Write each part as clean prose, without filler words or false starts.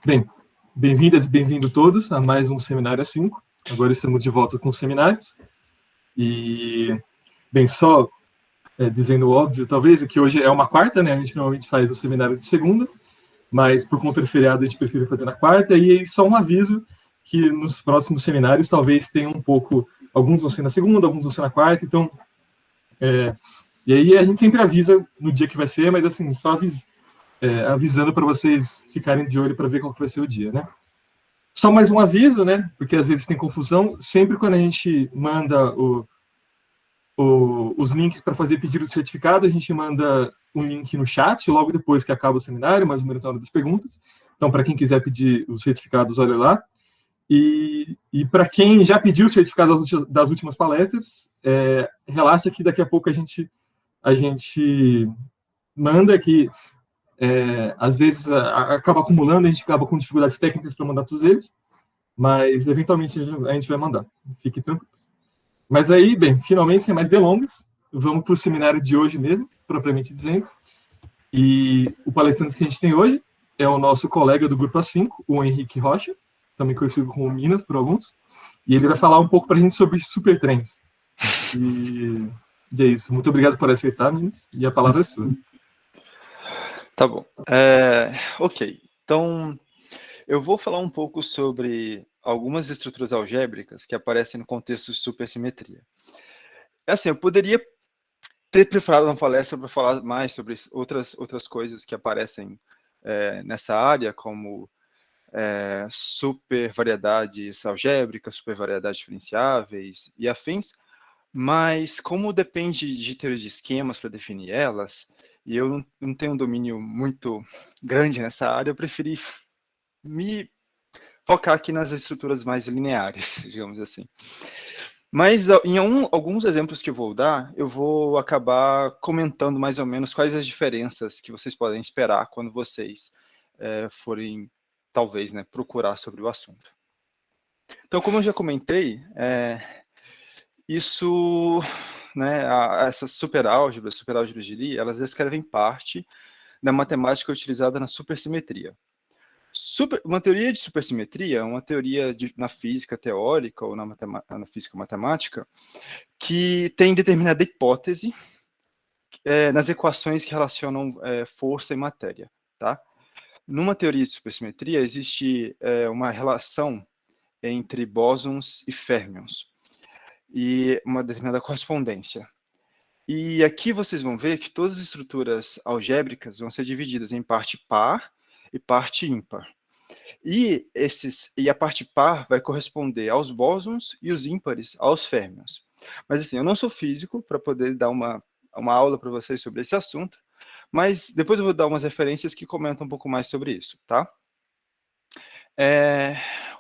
Bem, bem-vindas e bem-vindos todos a mais um Seminário A5. Agora estamos de volta com os seminários. E, bem, só dizendo óbvio, talvez, é que hoje é uma quarta, né? A gente normalmente faz os seminários de segunda, mas por conta do feriado a gente prefere fazer na quarta. E só um aviso que nos próximos seminários talvez tenha um pouco... Alguns vão ser na segunda, alguns vão ser na quarta, então... e aí a gente sempre avisa no dia que vai ser, mas assim, só avisando para vocês ficarem de olho para ver qual que vai ser o dia, né? Só mais um aviso, né? Porque às vezes tem confusão. Sempre quando a gente manda os links para fazer pedido de certificado, a gente manda um link no chat logo depois que acaba o seminário, mais ou menos na hora das perguntas. Então, para quem quiser pedir os certificados, olha lá. E para quem já pediu o certificado das últimas palestras, relaxa que daqui a pouco a gente manda que às vezes acaba acumulando, a gente acaba com dificuldades técnicas para mandar todos eles, mas eventualmente a gente vai mandar. Fique tranquilo. Mas aí, bem, finalmente, sem mais delongas, vamos para o seminário de hoje mesmo, propriamente dizendo. E o palestrante que a gente tem hoje é o nosso colega do Grupo A5, o Henrique Rocha, também conhecido como Minas por alguns, e ele vai falar um pouco para a gente sobre supertrens. E é isso. Muito obrigado por aceitar, Minas, e a palavra é sua. Tá bom. Ok. Então, eu vou falar um pouco sobre algumas estruturas algébricas que aparecem no contexto de supersimetria. Assim, eu poderia ter preparado uma palestra para falar mais sobre outras coisas que aparecem nessa área, como supervariedades algébricas, supervariedades diferenciáveis e afins, mas como depende de teoria de esquemas para definir elas, e eu não tenho um domínio muito grande nessa área, eu preferi me focar aqui nas estruturas mais lineares, digamos assim. Mas em alguns exemplos que eu vou dar, eu vou acabar comentando mais ou menos quais as diferenças que vocês podem esperar quando vocês forem, talvez, procurar sobre o assunto. Então, como eu já comentei, essas superálgebras de Lie, elas descrevem parte da matemática utilizada na supersimetria. Uma teoria de supersimetria é uma teoria na física teórica ou na física matemática que tem determinada hipótese nas equações que relacionam força e matéria. Tá? Numa teoria de supersimetria, existe uma relação entre bósons e férmions e uma determinada correspondência. E aqui vocês vão ver que todas as estruturas algébricas vão ser divididas em parte par e parte ímpar. E a parte par vai corresponder aos bósons e os ímpares aos férmions. Mas assim, eu não sou físico para poder dar uma aula para vocês sobre esse assunto, mas depois eu vou dar umas referências que comentam um pouco mais sobre isso, tá?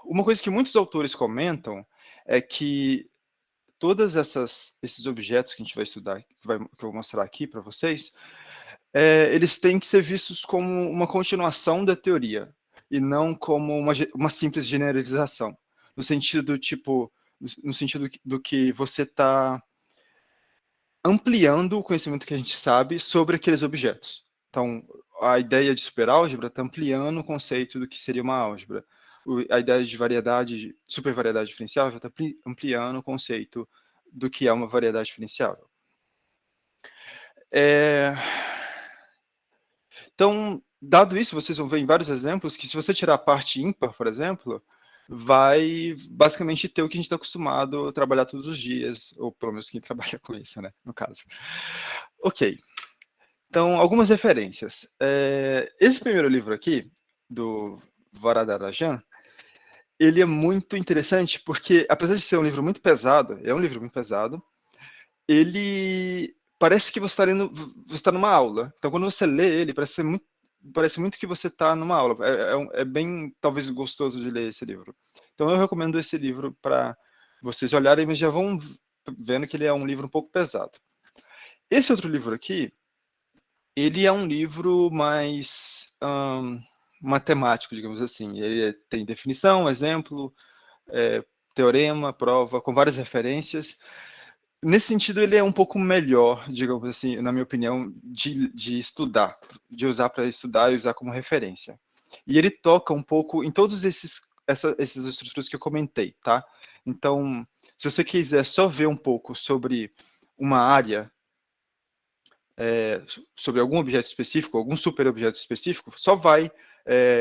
Uma coisa que muitos autores comentam é que todos esses objetos que a gente vai estudar, que eu vou mostrar aqui para vocês, eles têm que ser vistos como uma continuação da teoria e não como uma simples generalização, no sentido do que você está ampliando o conhecimento que a gente sabe sobre aqueles objetos. Então, a ideia de superálgebra está ampliando o conceito do que seria uma álgebra. A ideia de supervariedade diferenciável está ampliando o conceito do que é uma variedade diferenciável. Então, dado isso, vocês vão ver em vários exemplos que se você tirar a parte ímpar, por exemplo, vai basicamente ter o que a gente está acostumado a trabalhar todos os dias, ou pelo menos quem trabalha com isso, né, no caso. Ok. Então, algumas referências. Esse primeiro livro aqui, do Varadarajan, ele é muito interessante porque, apesar de ser um livro muito pesado, ele parece que você está numa aula. Então, quando você lê ele, parece muito que você está numa aula. É bem, talvez, gostoso de ler esse livro. Então, eu recomendo esse livro para vocês olharem, mas já vão vendo que ele é um livro um pouco pesado. Esse outro livro aqui, ele é um livro mais matemático, digamos assim. Ele tem definição, exemplo, teorema, prova, com várias referências. Nesse sentido, ele é um pouco melhor, digamos assim, na minha opinião, de estudar, de usar para estudar e usar como referência. E ele toca um pouco em todos essas estruturas que eu comentei, tá? Então, se você quiser só ver um pouco sobre uma área, sobre algum objeto específico, algum superobjeto específico, só vai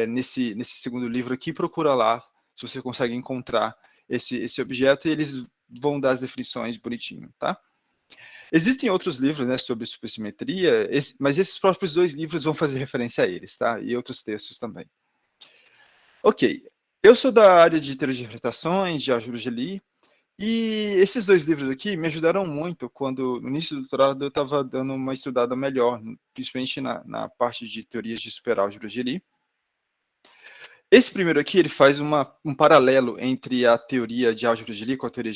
nesse segundo livro aqui, procura lá, se você consegue encontrar esse objeto, e eles vão dar as definições bonitinho, tá? Existem outros livros, né, sobre supersimetria, mas esses próprios dois livros vão fazer referência a eles, tá? E outros textos também. Ok, eu sou da área de teoria de interpretações, de álgebra de Lie, e esses dois livros aqui me ajudaram muito quando, no início do doutorado, eu estava dando uma estudada melhor, principalmente na parte de teorias de superálgebra de Lie. Esse primeiro aqui, ele faz um paralelo entre a teoria de álgebra de Lie com a teoria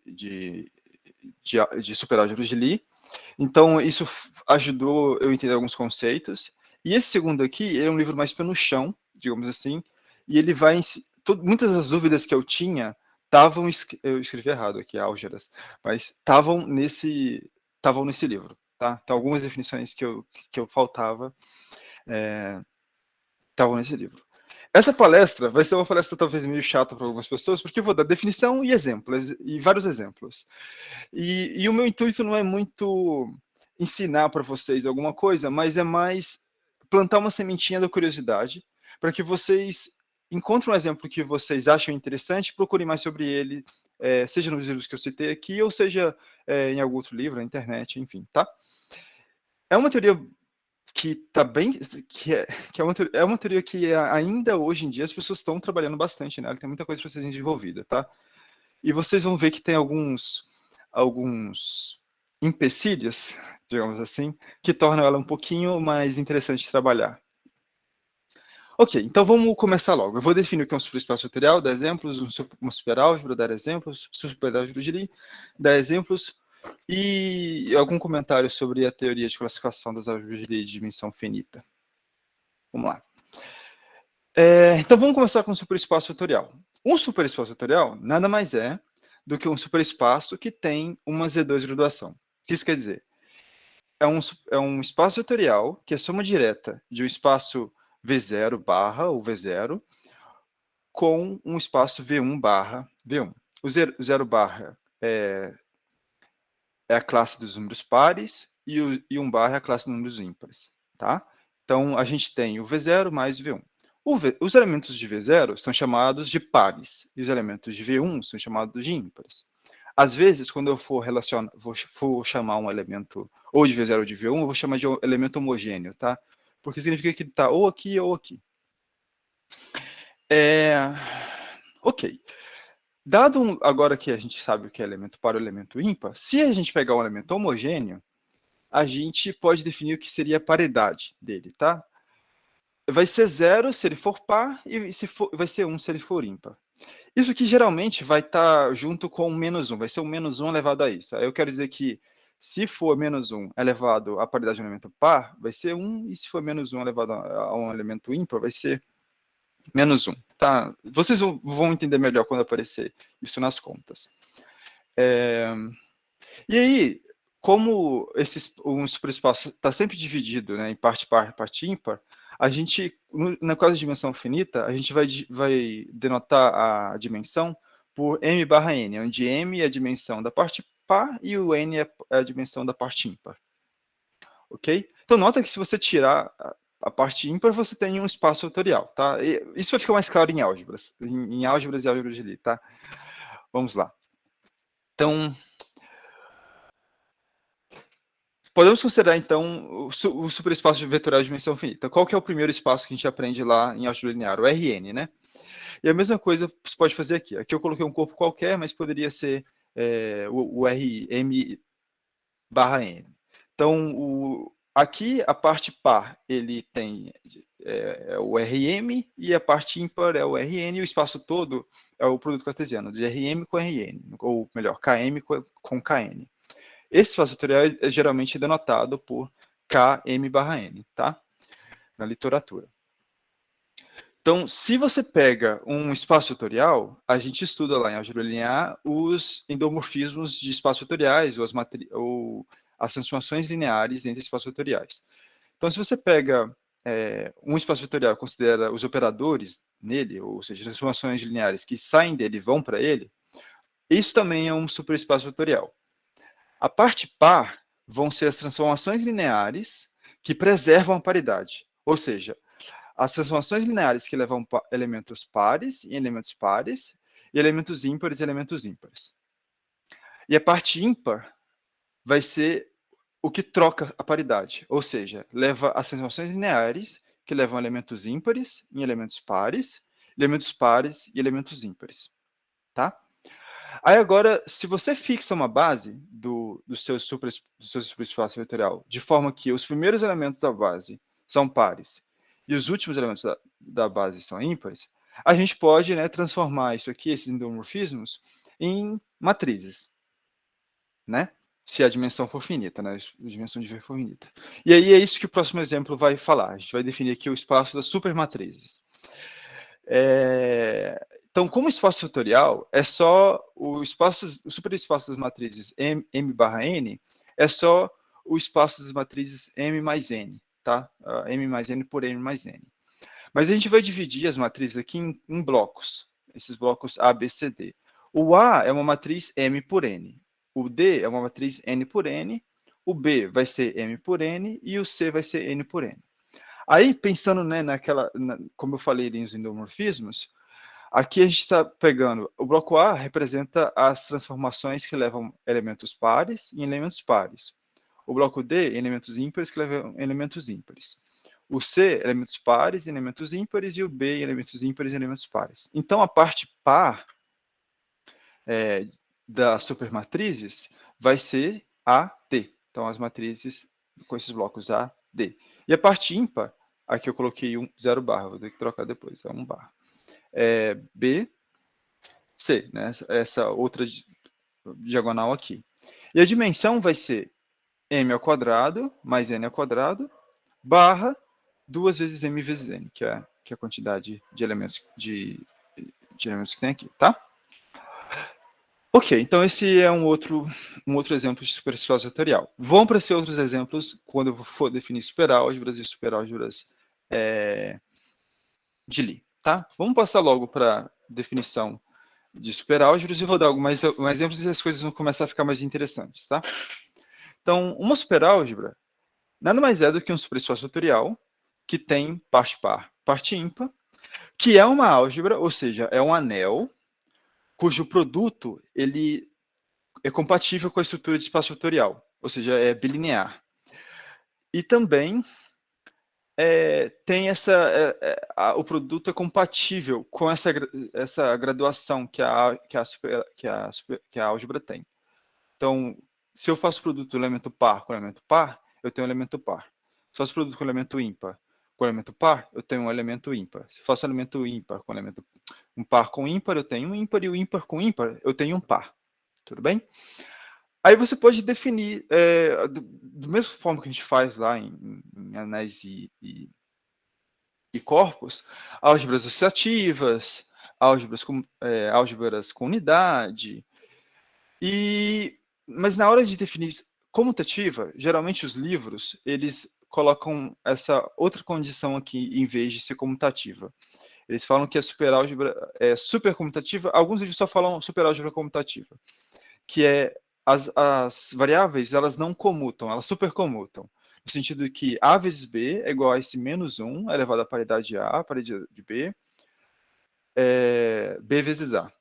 de superálgebra de Lie. Então, isso ajudou eu a entender alguns conceitos. E esse segundo aqui é um livro mais pé no chão, digamos assim, e ele vai... muitas das dúvidas que eu tinha estavam... Eu escrevi errado aqui, álgebras, mas estavam nesse livro, tá? Então, algumas definições que eu faltava estavam nesse livro. Essa palestra vai ser uma palestra talvez meio chata para algumas pessoas, porque eu vou dar definição e exemplos, e vários exemplos. E o meu intuito não é muito ensinar para vocês alguma coisa, mas é mais plantar uma sementinha da curiosidade, para que vocês encontrem um exemplo que vocês acham interessante, procurem mais sobre ele, seja nos livros que eu citei aqui, ou seja em algum outro livro, na internet, enfim, tá? É uma teoria que tá bem, é uma teoria que ainda hoje em dia as pessoas estão trabalhando bastante nela, tem muita coisa para ser desenvolvida, tá? E vocês vão ver que tem alguns empecilhos, digamos assim, que tornam ela um pouquinho mais interessante de trabalhar. Ok, então vamos começar logo. Eu vou definir o que é um superespaço vetorial, dar exemplos, uma superálgebra, dar exemplos, superálgebra de Lie, dar exemplos, e algum comentário sobre a teoria de classificação das álgebras de Lie de dimensão finita. Vamos lá. Então vamos começar com o superespaço vetorial. Um superespaço vetorial nada mais é do que um superespaço que tem uma Z2 graduação. O que isso quer dizer? É um espaço vetorial que é soma direta de um espaço V0 barra ou V0 com um espaço V1 barra V1. O 0 barra é a classe dos números pares e o 1 barra é a classe dos números ímpares. Tá? Então, a gente tem o V0 mais o V1. Os elementos de V0 são chamados de pares e os elementos de V1 são chamados de ímpares. Às vezes, quando eu for chamar um elemento ou de V0 ou de V1, eu vou chamar de elemento homogêneo, tá? Porque significa que ele está ou aqui ou aqui. Ok. Dado agora que a gente sabe o que é elemento par ou elemento ímpar, se a gente pegar um elemento homogêneo, a gente pode definir o que seria a paridade dele, tá? Vai ser 0 se ele for par e vai ser 1 se ele for ímpar. Isso aqui geralmente vai estar junto com o menos 1, vai ser o menos 1 elevado a isso. Aí eu quero dizer que se for menos 1 elevado à paridade de um elemento par, vai ser 1, e se for menos 1 elevado a um elemento ímpar, vai ser menos 1. Tá? Vocês vão entender melhor quando aparecer isso nas contas. E aí, como um superespaço está sempre dividido, né, em parte par e parte ímpar, a gente, na caso de dimensão finita, a gente vai denotar a dimensão por m barra n, onde m é a dimensão da parte par e o n é a dimensão da parte ímpar. Ok? Então, nota que se você tirar a parte ímpar, você tem um espaço vetorial, tá? E isso vai ficar mais claro em álgebras, em álgebras e álgebras de Lie, tá? Vamos lá. Então, podemos considerar, então, o superespaço vetorial de dimensão finita. Qual que é o primeiro espaço que a gente aprende lá em álgebra linear? O Rn, né? E a mesma coisa você pode fazer aqui. Aqui eu coloquei um corpo qualquer, mas poderia ser o Rm barra n. Então, aqui a parte par, ele tem o Rm, e a parte ímpar é o Rn, e o espaço todo é o produto cartesiano, de Rm com Rn, ou melhor, Km com Kn. Esse espaço vetorial é geralmente denotado por Km barra n, tá? Na literatura. Então, se você pega um espaço vetorial, a gente estuda lá em álgebra linear os endomorfismos de espaços vetoriais ou as transformações lineares entre espaços vetoriais. Então, se você pega um espaço vetorial e considera os operadores nele, ou seja, transformações lineares que saem dele e vão para ele, isso também é um superespaço vetorial. A parte par vão ser as transformações lineares que preservam a paridade, ou seja, as transformações lineares que levam elementos pares em elementos pares e elementos ímpares em elementos ímpares. E a parte ímpar vai ser o que troca a paridade, ou seja, leva as transformações lineares que levam elementos ímpares em elementos pares e elementos ímpares, tá? Aí agora, se você fixa uma base do seu superespaço vetorial de forma que os primeiros elementos da base são pares e os últimos elementos da base são ímpares, a gente pode, né, transformar isso aqui, esses endomorfismos, em matrizes, né? Se a dimensão for finita, né? A dimensão de V for finita. E aí é isso que o próximo exemplo vai falar. A gente vai definir aqui o espaço das supermatrizes. Então, como espaço vetorial, é só o superespaço das matrizes M barra N, é só o espaço das matrizes M mais N, tá? M mais N por M mais N. Mas a gente vai dividir as matrizes aqui em blocos, esses blocos A, B, C, D. O A é uma matriz M por N, o D é uma matriz N por N, o B vai ser M por N e o C vai ser N por N. Aí, pensando, né, como eu falei nos endomorfismos, aqui a gente está pegando, o bloco A representa as transformações que levam elementos pares em elementos pares. O bloco D, elementos ímpares que levam elementos ímpares. O C, elementos pares em elementos ímpares, e o B, elementos ímpares em elementos pares. Então, a parte par das supermatrizes vai ser A, D. Então, as matrizes com esses blocos A, D. E a parte ímpar, aqui eu coloquei 0 barra, vou ter que trocar depois, é 1 barra. B, C, né? Essa outra diagonal aqui. E a dimensão vai ser m ao quadrado mais n ao quadrado barra 2 vezes m vezes n, que é a quantidade de elementos, de elementos que tem aqui, tá? Ok, então esse é um outro exemplo de superespaço vetorial. Vão aparecer outros exemplos quando eu for definir superálgebras e superálgebras de Lie, tá? Vamos passar logo para a definição de superálgebras e vou dar alguns exemplos e as coisas vão começar a ficar mais interessantes, tá? Então, uma superálgebra nada mais é do que um superespaço vetorial que tem parte par, parte ímpar, que é uma álgebra, ou seja, é um anel cujo produto ele é compatível com a estrutura de espaço vetorial, ou seja, é bilinear. E também tem o produto é compatível com essa graduação que a álgebra tem. Então, se eu faço produto do elemento par com elemento par, eu tenho um elemento par. Se eu faço produto com elemento ímpar com elemento par, eu tenho um elemento ímpar. Se eu faço elemento ímpar com um par com ímpar, eu tenho um ímpar, e o ímpar com ímpar, eu tenho um par. Tudo bem? Aí você pode definir, do mesmo forma que a gente faz lá em anéis e corpos, álgebras associativas, álgebras com unidade. Mas na hora de definir comutativa, geralmente os livros, eles colocam essa outra condição aqui em vez de ser comutativa. Eles falam que a superálgebra é supercomutativa, alguns livros só falam superálgebra comutativa, que é as variáveis, elas não comutam, elas supercomutam, no sentido de que A vezes B é igual a esse menos 1 elevado à paridade de A, paridade de B, B vezes A.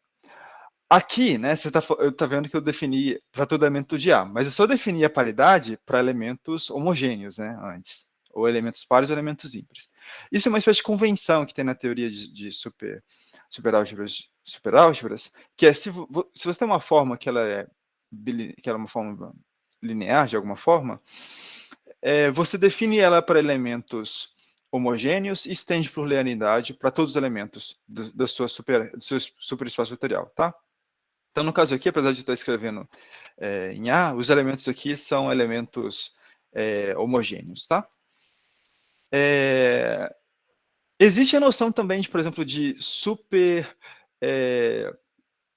Aqui, né, você tá vendo que eu defini para todo elemento de A, mas eu só defini a paridade para elementos homogêneos, né, antes, ou elementos pares ou elementos ímpares. Isso é uma espécie de convenção que tem na teoria de superálgebras, que é se você tem uma forma que ela é uma forma linear, de alguma forma, você define ela para elementos homogêneos e estende por linearidade para todos os elementos do seu superespaço vetorial, tá? Então, no caso aqui, apesar de eu estar escrevendo em A, os elementos aqui são elementos homogêneos, tá? Existe a noção também, de, por exemplo, de super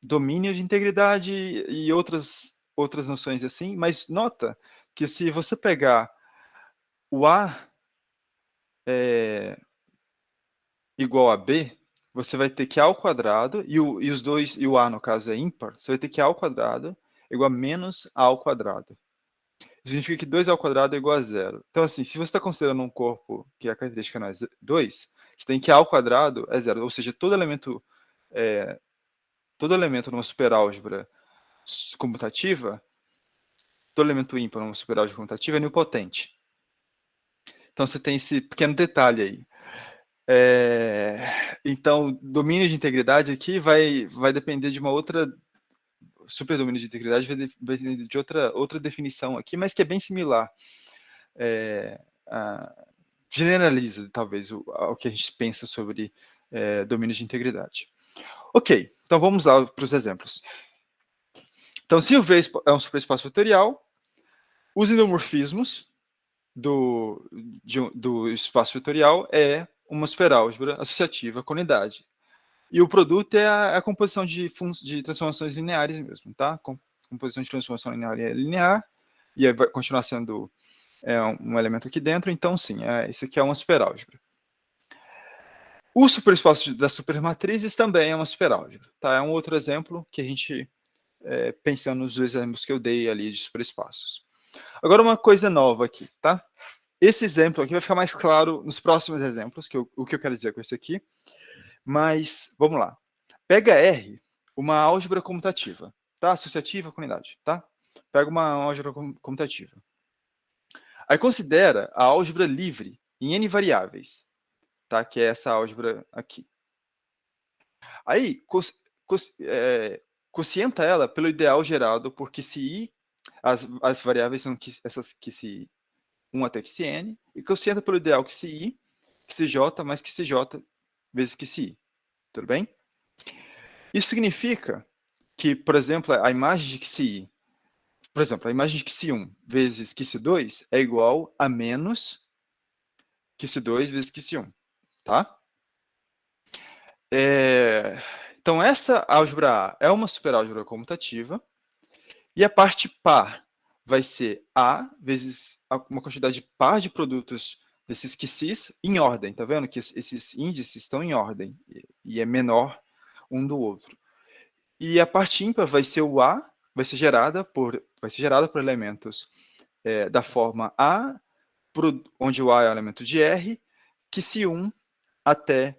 domínio de integridade e outras noções assim, mas nota que se você pegar o A igual a B, você vai ter que A ao quadrado, e o A, no caso, é ímpar, você vai ter que A ao quadrado igual a menos A ao quadrado. Isso significa que 2A ao quadrado é igual a zero. Então, assim, se você está considerando um corpo que a característica não é 2, você tem que A ao quadrado é zero. Ou seja, todo elemento numa superálgebra comutativa, todo elemento ímpar numa superálgebra comutativa é nilpotente. Então, você tem esse pequeno detalhe aí. Então, domínio de integridade aqui vai depender de uma outra... Superdomínio de integridade vai depender de outra definição aqui, mas que é bem similar. Generaliza, talvez, o que a gente pensa sobre domínio de integridade. Ok, então vamos lá para os exemplos. Então, se o V é um superespaço vetorial, os endomorfismos do espaço vetorial é uma superálgebra associativa com unidade. E o produto é a composição de transformações lineares mesmo, tá? Composição de transformação linear é linear, e aí vai continuar sendo um elemento aqui dentro, então sim, isso aqui é uma superálgebra. O superespaço das supermatrizes também é uma superálgebra, tá? É um outro exemplo que a gente, pensando nos dois exemplos que eu dei ali de superespaços. Agora, uma coisa nova aqui, tá? Esse exemplo aqui vai ficar mais claro nos próximos exemplos, o que eu quero dizer com isso aqui. Mas, vamos lá. Pega R, uma álgebra comutativa, tá? Associativa com unidade, tá? Pega uma álgebra comutativa. Aí considera a álgebra livre em N variáveis, tá? Que é essa álgebra aqui. Aí, quocienta ela pelo ideal gerado por QCI, as variáveis são essas QCI 1 até QCN, e quocienta pelo ideal QCI, QCJ mais QCJ vezes QCI. Tudo bem? Isso significa que, por exemplo, a imagem de QCI, por exemplo, a imagem de QC1 vezes QC2 é igual a menos QC2 vezes QC1, tá? Então, essa álgebra A é uma superálgebra comutativa, e a parte par vai ser A vezes uma quantidade par de produtos desses QCs em ordem, tá vendo? Que esses índices estão em ordem, e é menor um do outro. E a parte ímpar vai ser o A, vai ser gerada por elementos da forma A, onde o A é o elemento de R, que se 1 até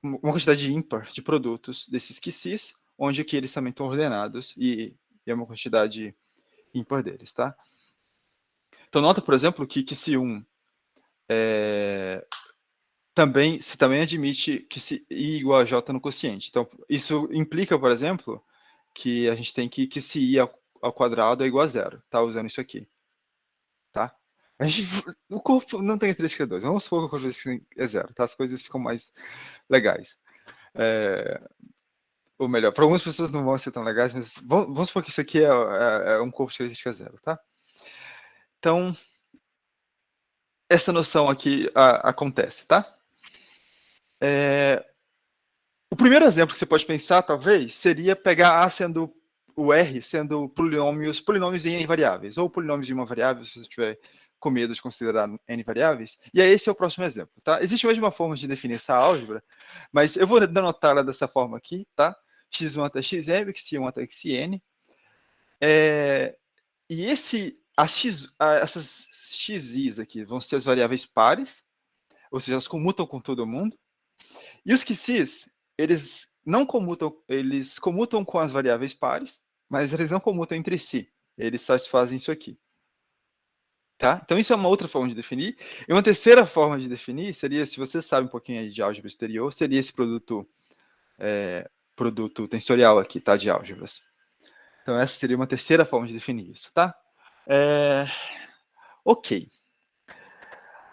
uma quantidade ímpar de produtos desses QCs, onde aqui eles também estão ordenados e é uma quantidade ímpar deles, tá? Então, nota, por exemplo, que se 1 também admite que se I igual a J no quociente. Então, isso implica, por exemplo, que a gente tem que se I ao quadrado é igual a zero, tá? Usando isso aqui, tá? O corpo não tem característica 2. Vamos supor que a característica é zero, tá? As coisas ficam mais legais. Ou melhor, para algumas pessoas não vão ser tão legais, mas vamos supor que isso aqui é um corpo de característica zero, tá? Então, essa noção aqui acontece, tá? O primeiro exemplo que você pode pensar, talvez, seria pegar A sendo o R sendo polinômios em N variáveis, ou polinômios de uma variável, se você tiver com medo de considerar N variáveis. E aí esse é o próximo exemplo, tá? Existe hoje uma forma de definir essa álgebra, mas eu vou denotar ela dessa forma aqui, tá? x1 até xm, x1 até xn. E essas xis aqui vão ser as variáveis pares, ou seja, elas comutam com todo mundo. E os QCs, eles não comutam, eles comutam com as variáveis pares, mas eles não comutam entre si. Eles satisfazem isso aqui. Tá? Então, isso é uma outra forma de definir. E uma terceira forma de definir seria, se você sabe um pouquinho aí de álgebra exterior, seria esse produto tensorial aqui, tá? De álgebras. Então, essa seria uma terceira forma de definir isso, tá? Ok.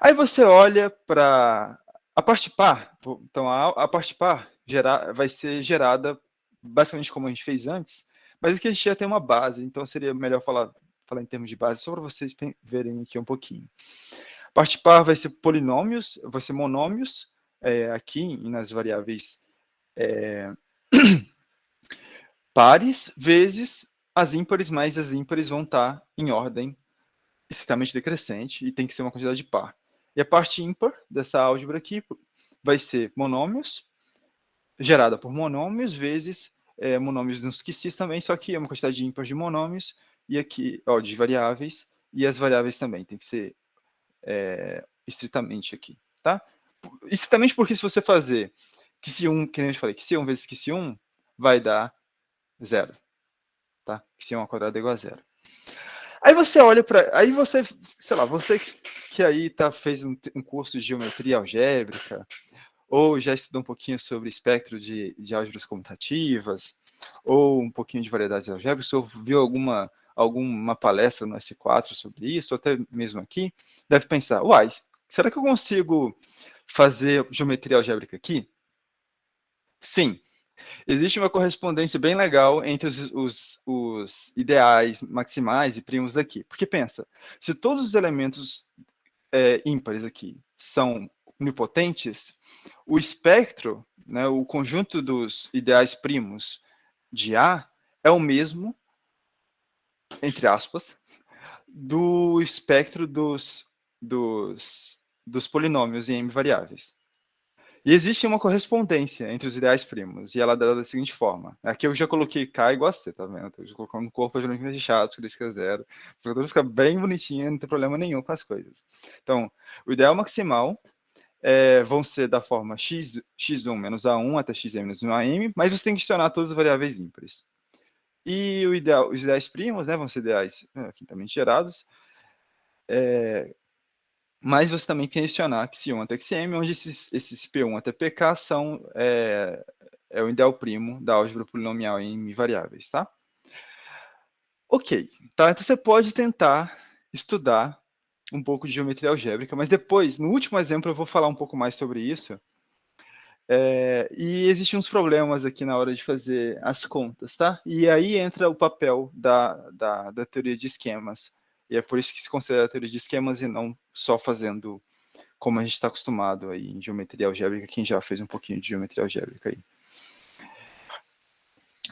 Aí você olha para a parte par. Então, a parte par vai ser gerada basicamente como a gente fez antes, mas aqui a gente já tem uma base, então seria melhor falar em termos de base, só para vocês verem aqui um pouquinho. A parte par vai ser polinômios, vai ser monômios aqui nas variáveis pares vezes as ímpares, mas as ímpares vão estar em ordem estritamente decrescente e tem que ser uma quantidade par. E a parte ímpar dessa álgebra aqui vai ser monômios, gerada por monômios, vezes monômios nos quicis também, só que é uma quantidade ímpar de monômios, e aqui, de variáveis, e as variáveis também, tem que ser estritamente aqui, tá? Estritamente porque se você fazer QC1, que nem eu falei, QC1 vezes QC1, vai dar 0, tá? QC1 ao quadrado é igual a 0. Aí você olha para, aí você, sei lá, você que aí fez um curso de geometria algébrica, ou já estudou um pouquinho sobre espectro de álgebras comutativas, ou um pouquinho de variedades algébricas, ou viu alguma palestra no S4 sobre isso, ou até mesmo aqui, deve pensar, uai, será que eu consigo fazer geometria algébrica aqui? Sim. Existe uma correspondência bem legal entre os ideais maximais e primos daqui. Porque pensa, se todos os elementos ímpares aqui são unipotentes, o espectro, né, o conjunto dos ideais primos de A é o mesmo, entre aspas, do espectro dos polinômios em M variáveis. E existe uma correspondência entre os ideais primos, e ela é dada da seguinte forma. Aqui eu já coloquei K igual a C, tá vendo? Eu já coloquei no corpo geralmente recheado, que isso que é 0. O jogador fica bem bonitinho, não tem problema nenhum com as coisas. Então, o ideal maximal vão ser da forma x1 menos a1 até xm menos 1am, mas você tem que adicionar todas as variáveis ímpares. E os ideais primos, né, vão ser ideais quintamente gerados, mas você também tem que adicionar xi1 até xm, onde esses p1 até pk são o ideal primo da álgebra polinomial em variáveis, tá? Ok, tá? Então você pode tentar estudar um pouco de geometria algébrica, mas depois, no último exemplo, eu vou falar um pouco mais sobre isso. E existem uns problemas aqui na hora de fazer as contas, tá? E aí entra o papel da teoria de esquemas. E é por isso que se considera a teoria de esquemas e não só fazendo como a gente está acostumado aí em geometria algébrica, quem já fez um pouquinho de geometria algébrica aí.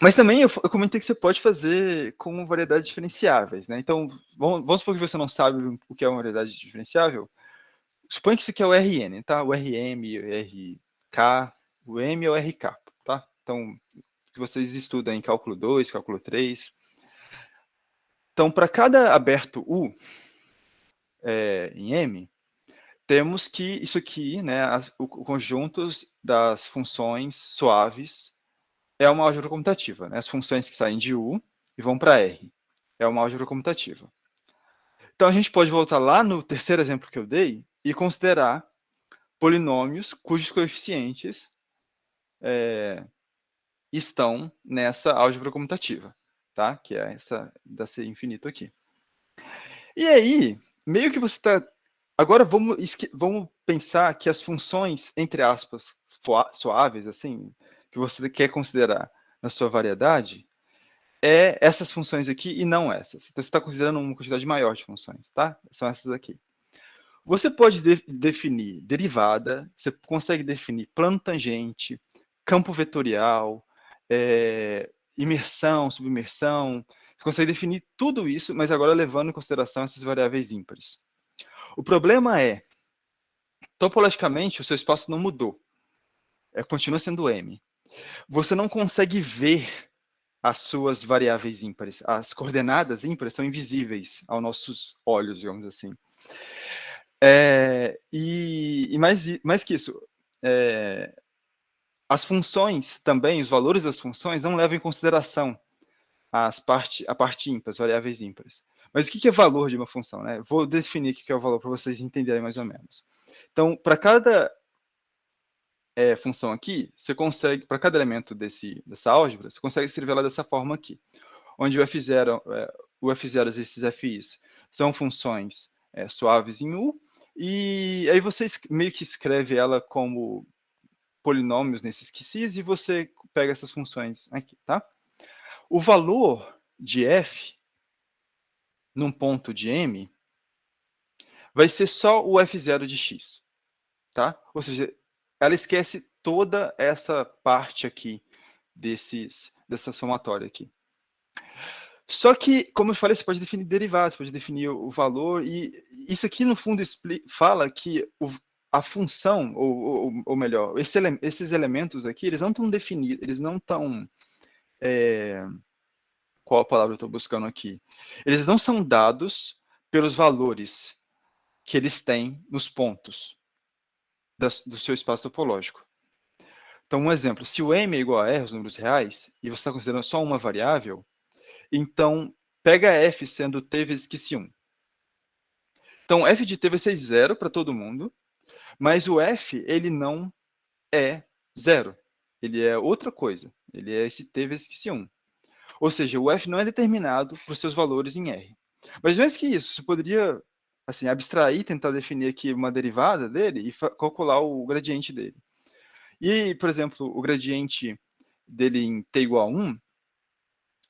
Mas também eu comentei que você pode fazer com variedades diferenciáveis, né? Então, vamos supor que você não sabe o que é uma variedade diferenciável. Suponha que isso aqui é o Rn, tá? O Rm, o Rk, o M é o Rk, tá? Então, que vocês estudam em cálculo 2, cálculo 3. Então, para cada aberto U em M, temos que isso aqui, né, o conjunto das funções suaves é uma álgebra comutativa, né? As funções que saem de U e vão para R. É uma álgebra comutativa. Então, a gente pode voltar lá no terceiro exemplo que eu dei e considerar polinômios cujos coeficientes estão nessa álgebra comutativa, tá? Que é essa da C infinito aqui. E aí, meio que você está... Agora vamos pensar que as funções, entre aspas, suaves, assim, que você quer considerar na sua variedade, essas funções aqui e não essas. Então, você está considerando uma quantidade maior de funções, tá? São essas aqui. Você pode definir derivada, você consegue definir plano tangente, campo vetorial, imersão, submersão. Você consegue definir tudo isso, mas agora levando em consideração essas variáveis ímpares. O problema é, topologicamente, o seu espaço não mudou. Continua sendo M. Você não consegue ver as suas variáveis ímpares. As coordenadas ímpares são invisíveis aos nossos olhos, digamos assim. E mais que isso, as funções também, os valores das funções, não levam em consideração a parte ímpar, as variáveis ímpares. Mas o que é valor de uma função? Né? Vou definir o que é o valor para vocês entenderem mais ou menos. Então, para cada função aqui, você consegue, para cada elemento dessa álgebra, você consegue escrever ela dessa forma aqui, onde o F0 e esses FIs são funções suaves em U, e aí você meio que escreve ela como polinômios nesses QCs e você pega essas funções aqui, tá? O valor de F num ponto de M vai ser só o F0 de X, tá? Ou seja, ela esquece toda essa parte aqui dessa somatória aqui. Só que, como eu falei, você pode definir derivados, pode definir o valor, e isso aqui, no fundo, fala que a função, ou melhor, esses elementos aqui, eles não estão definidos, eles não estão... qual a palavra eu estou buscando aqui? Eles não são dados pelos valores que eles têm nos pontos do seu espaço topológico. Então, um exemplo, se o m é igual a r, os números reais, e você está considerando só uma variável, então pega f sendo t vezes que se 1. Então, f de t vai ser 0 para todo mundo, mas o f, ele não é 0. Ele é outra coisa. Ele é esse t vezes que se 1. Ou seja, o f não é determinado por seus valores em R. Mas mais que isso, você poderia assim, abstrair, tentar definir aqui uma derivada dele e calcular o gradiente dele. E, por exemplo, o gradiente dele em t igual a 1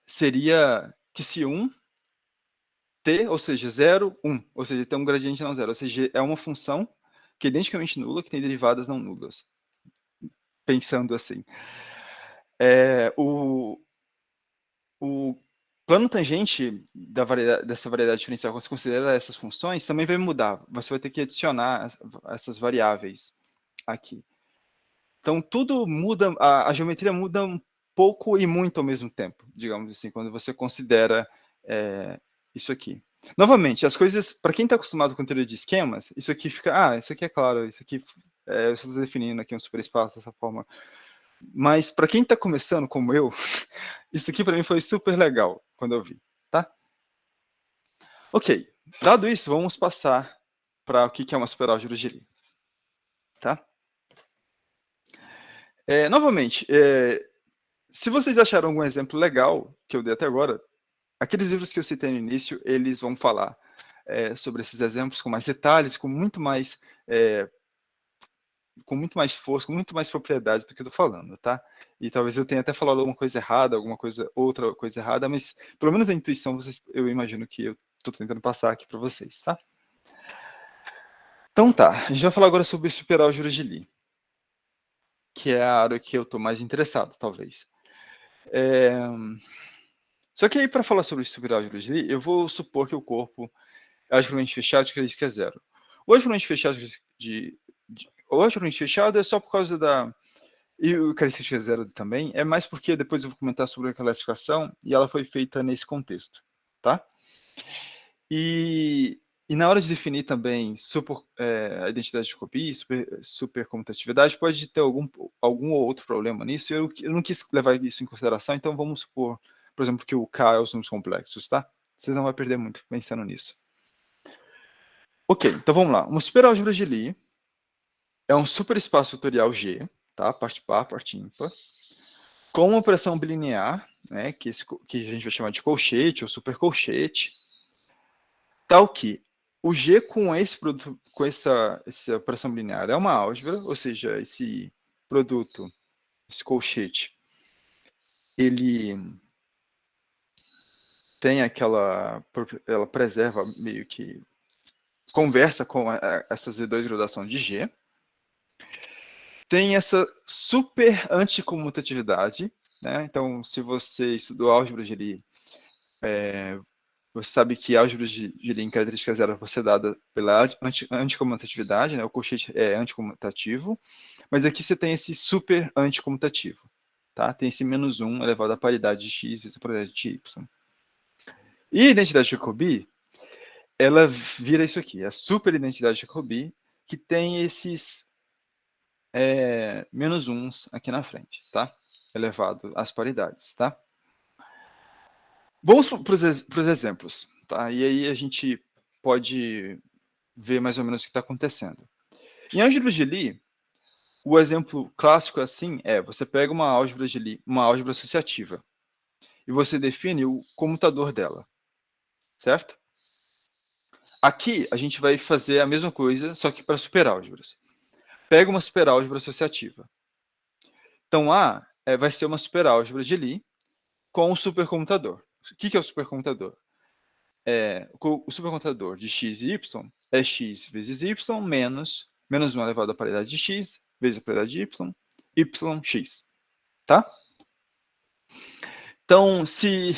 seria que se 1, t, ou seja, 0, 1. Ou seja, tem um gradiente não zero. Ou seja, é uma função que é identicamente nula, que tem derivadas não nulas. Pensando assim. O plano tangente dessa variedade diferencial, quando você considera essas funções, também vai mudar. Você vai ter que adicionar essas variáveis aqui. Então, tudo muda, a geometria muda um pouco e muito ao mesmo tempo, digamos assim, quando você considera isso aqui. Novamente, as coisas, para quem está acostumado com teoria de esquemas, isso aqui fica, isso aqui é claro, isso aqui, eu estou definindo aqui um superespaço dessa forma. Mas para quem está começando, como eu, isso aqui para mim foi super legal quando eu vi, tá? Ok, dado isso, vamos passar para o que é uma superálgebra de Lie, tá? Novamente, se vocês acharam algum exemplo legal que eu dei até agora, aqueles livros que eu citei no início, eles vão falar sobre esses exemplos com mais detalhes, com muito mais força, com muito mais propriedade do que eu estou falando, tá? E talvez eu tenha até falado alguma coisa errada, outra coisa errada, mas pelo menos a intuição, eu imagino que eu estou tentando passar aqui para vocês, tá? Então tá, a gente vai falar agora sobre superálgebra de Lie, que é a área que eu estou mais interessado, talvez. Só que aí, para falar sobre superálgebra de Lie, eu vou supor que o corpo é algebraicamente fechado de característica zero. O algebraicamente fechado é só por causa da... E o característica zero também, é mais porque depois eu vou comentar sobre a classificação e ela foi feita nesse contexto, tá? E na hora de definir também a identidade de Jacobi, supercomutatividade, pode ter algum outro problema nisso. Eu não quis levar isso em consideração, então vamos supor, por exemplo, que o K é os números complexos, tá? Vocês não vão perder muito pensando nisso. Ok, então vamos lá. Uma superálgebra de Lie é um superespaço vetorial G, tá? Parte par, parte ímpar, com uma operação bilinear, né, que a gente vai chamar de colchete ou supercolchete, tal que o G com esse produto, com essa operação bilinear é uma álgebra, ou seja, esse produto, esse colchete, ele tem ela preserva meio que conversa com essas Z2 graduação de G. Tem essa super anticomutatividade, né? Então, se você estudou álgebra de Lie, você sabe que a álgebra de Lie em característica zero vai ser dada pela anticomutatividade, né? O colchete é anticomutativo, mas aqui você tem esse super anticomutativo, tá? Tem esse menos 1 elevado à paridade de x vezes a paridade de y. E a identidade de Jacobi, ela vira isso aqui, a super identidade de Jacobi, que tem esses menos 1 aqui na frente, tá? Elevado às paridades, tá? Vamos para os exemplos, tá? E aí a gente pode ver mais ou menos o que está acontecendo. Em álgebra de Lie, o exemplo clássico assim você pega uma álgebra de Lie, uma álgebra associativa, e você define o comutador dela, certo? Aqui a gente vai fazer a mesma coisa, só que para superálgebras. Pega uma superálgebra associativa. Então A vai ser uma superálgebra de Lie com um supercomputador. O que é o supercomputador? O supercomputador de x e y é x vezes y menos 1 elevado à paridade de x vezes a probabilidade de y, x, tá? Então, se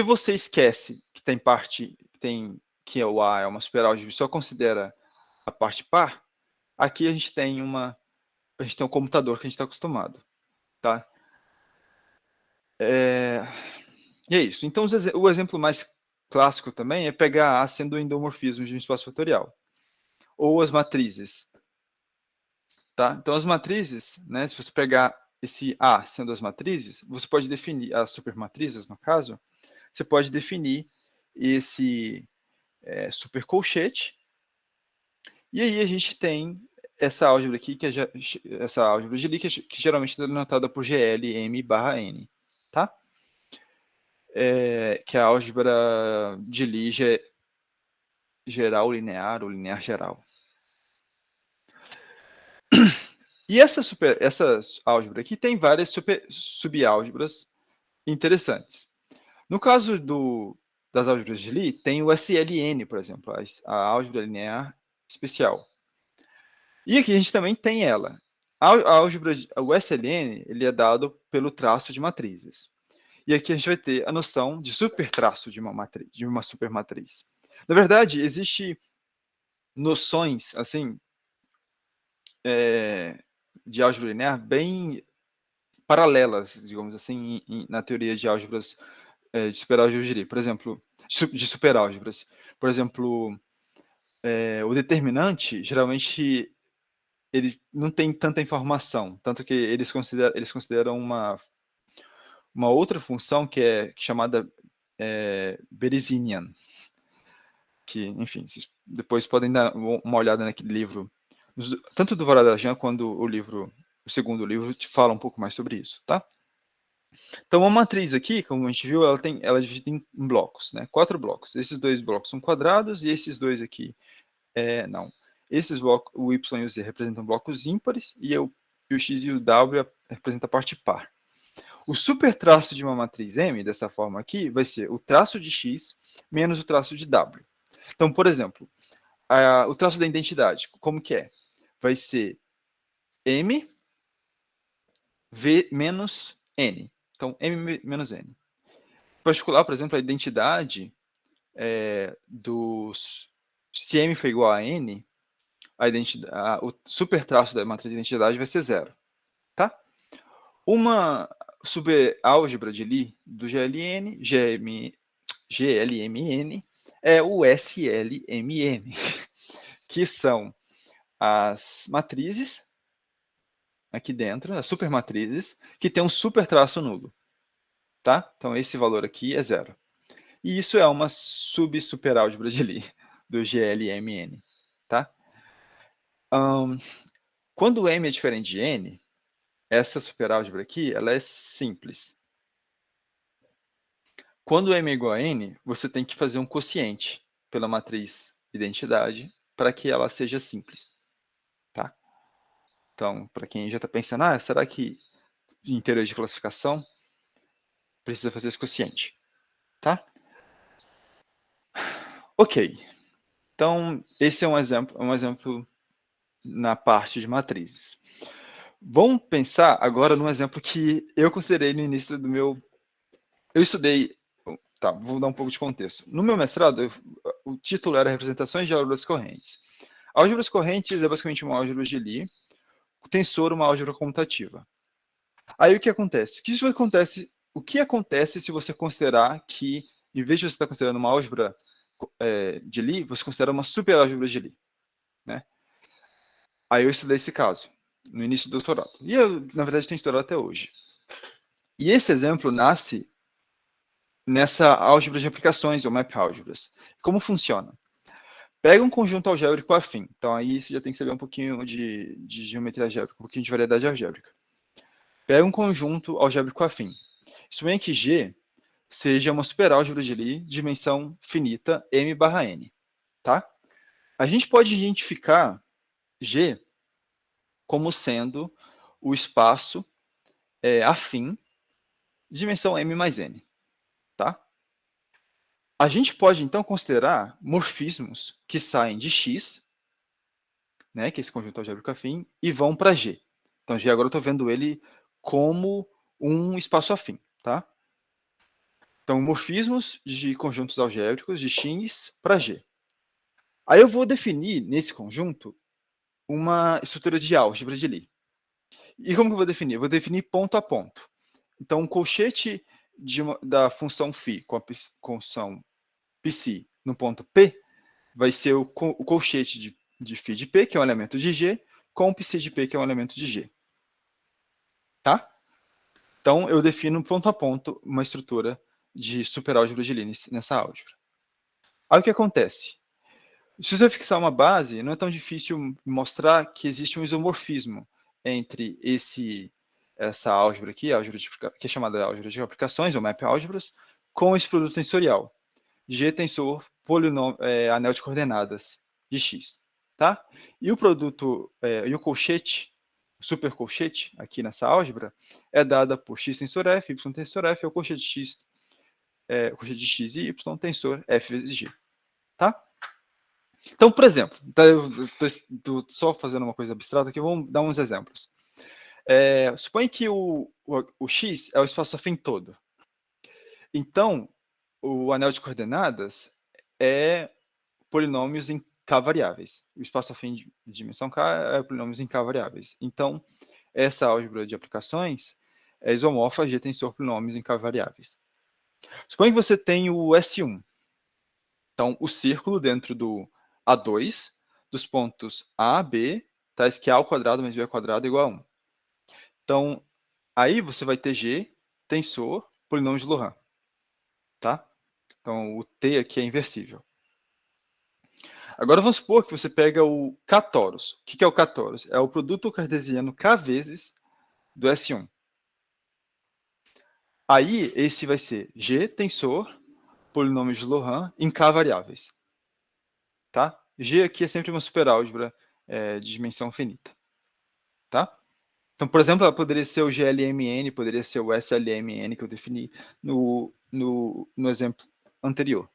você esquece que tem parte, que o A é uma superálgebra e só considera a parte par, aqui a gente tem um computador que a gente está acostumado, tá? E é isso. Então, o exemplo mais clássico também é pegar A sendo o endomorfismo de um espaço fatorial, ou as matrizes, tá? Então, as matrizes, né, se você pegar esse A sendo as matrizes, você pode definir, as supermatrizes, no caso, você pode definir esse supercolchete, e aí a gente tem essa álgebra aqui, essa álgebra de Lie, que geralmente é denotada por GL_M/N, tá? Que é a álgebra de Lie geral linear ou linear geral. E essa álgebra aqui tem várias subálgebras interessantes. No caso das álgebras de Lie, tem o SLN, por exemplo, a álgebra linear especial. E aqui a gente também tem ela. O SLN ele é dado pelo traço de matrizes. E aqui a gente vai ter a noção de supertraço de uma supermatriz. Na verdade, existem noções assim de álgebra linear bem paralelas, digamos assim, na teoria de álgebras de superálgebra de Lie. Por exemplo, de superálgebras. Por exemplo, o determinante, geralmente, ele não tem tanta informação, tanto que eles consideram uma outra função que é chamada Berezinian, que, enfim, vocês depois podem dar uma olhada naquele livro, tanto do Varadarajan quanto o segundo livro, te fala um pouco mais sobre isso, tá? Então, uma matriz aqui, como a gente viu, ela é dividida em blocos, né? 4 blocos. Esses 2 blocos são quadrados e esses 2 aqui não. Esses blocos, o y e o z representam blocos ímpares e o x e o w representam a parte par. O supertraço de uma matriz M, dessa forma aqui, vai ser o traço de x menos o traço de w. Então, por exemplo, o traço da identidade, como que é? Vai ser M V menos N. Então, M menos N. Em particular, por exemplo, a identidade se M for igual a N, o supertraço da matriz de identidade vai ser zero. Tá? Uma superálgebra de Lie do GLMN é o SLMN, que são as matrizes aqui dentro, as supermatrizes, que tem um supertraço nulo. Tá? Então, esse valor aqui é zero. E isso é uma superálgebra de Lie do GLMN. Tá? Quando M é diferente de N, essa superálgebra aqui ela é simples. Quando M é igual a N, você tem que fazer um quociente pela matriz identidade para que ela seja simples. Tá? Então, para quem já está pensando, será que em teoria de classificação precisa fazer esse quociente? Tá? Ok. Então, esse é um exemplo na parte de matrizes. Vamos pensar agora num exemplo que eu considerei no início do meu... Eu estudei... Tá, vou dar um pouco de contexto. No meu mestrado, o título era Representações de Álgebras Correntes. Álgebras correntes é basicamente uma álgebra de Lie, tensor uma álgebra comutativa. Aí o que acontece? O que acontece se você considerar que, em vez de você estar considerando uma álgebra de Lie, você considera uma superálgebra de Lie? Né? Aí eu estudei esse caso, no início do doutorado. E eu, na verdade, tenho estudado até hoje. E esse exemplo nasce nessa álgebra de aplicações, ou map álgebras. Como funciona? Pega um conjunto algébrico afim. Então, aí você já tem que saber um pouquinho de geometria algébrica, um pouquinho de variedade algébrica. Pega um conjunto algébrico afim. Suponha que G seja uma superálgebra de Lie, dimensão finita, M/N. Tá? A gente pode identificar G como sendo o espaço afim, dimensão M mais N. Tá? A gente pode, então, considerar morfismos que saem de X né, que é esse conjunto algébrico afim, e vão para G. Então, G agora eu estou vendo ele como um espaço afim, tá? Então, morfismos de conjuntos algébricos de X para G. Aí eu vou definir, nesse conjunto, uma estrutura de álgebra de Lie. E como que eu vou definir? Eu vou definir ponto a ponto. Então, o colchete da função φ com a função psi no ponto P vai ser o colchete de φ de P, que é um elemento de G, com o psi de P, que é um elemento de G. Tá? Então, eu defino ponto a ponto uma estrutura de superálgebra de Lie nessa álgebra. Aí o que acontece? Se você fixar uma base, não é tão difícil mostrar que existe um isomorfismo entre essa álgebra aqui, que é chamada de álgebra de aplicações, ou map álgebras, com esse produto tensorial. G tensor anel de coordenadas de X. Tá? E o produto, e o colchete, o supercolchete, aqui nessa álgebra, é dada por X tensor F, Y tensor F, é o colchete de X e Y tensor F vezes G. Tá? Então, por exemplo, eu estou só fazendo uma coisa abstrata aqui, vamos dar uns exemplos. Suponha que o X é o espaço afim todo. Então, o anel de coordenadas é polinômios em K variáveis. O espaço afim de dimensão K é polinômios em K variáveis. Então, essa álgebra de aplicações é isomorfa a G tensor polinômios em K variáveis. Suponha que você tem o S1. Então, o círculo dentro do A2, dos pontos A, B, tais que A ao quadrado mais B ao quadrado é igual a 1. Então, aí você vai ter G, tensor, polinômio de Laurent. Tá? Então, o T aqui é inversível. Agora, vamos supor que você pega o K-torus. O que é o K-torus? É o produto cartesiano K vezes do S1. Aí, esse vai ser G, tensor, polinômio de Laurent em K variáveis. Tá? G aqui é sempre uma superálgebra de dimensão finita. Tá? Então, por exemplo, ela poderia ser o GLMN, poderia ser o SLMN que eu defini no exemplo anterior.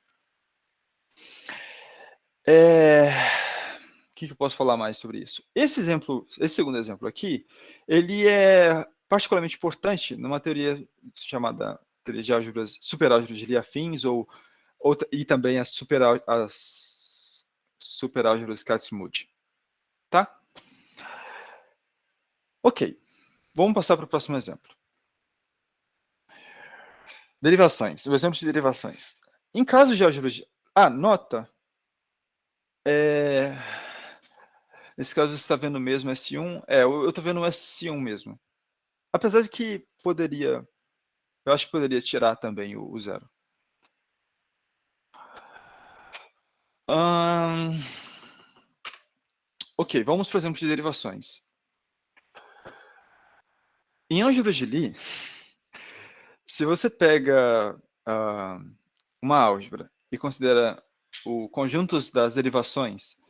O que eu posso falar mais sobre isso? Esse segundo exemplo aqui, ele é particularmente importante numa teoria chamada teoria de álgebras, superálgebras de Lie afins, e também as superálgebras Kac-Moody. Tá? Ok. Vamos passar para o próximo exemplo. Derivações. O exemplo de derivações. Em caso de álgebra de... nota. Nesse caso, você está vendo mesmo S1. Eu estou vendo o S1 mesmo. Apesar de que poderia... Eu acho que poderia tirar também o zero. Ok, vamos para o exemplo de derivações. Em álgebra de Lie, se você pega uma álgebra e considera o conjunto das derivações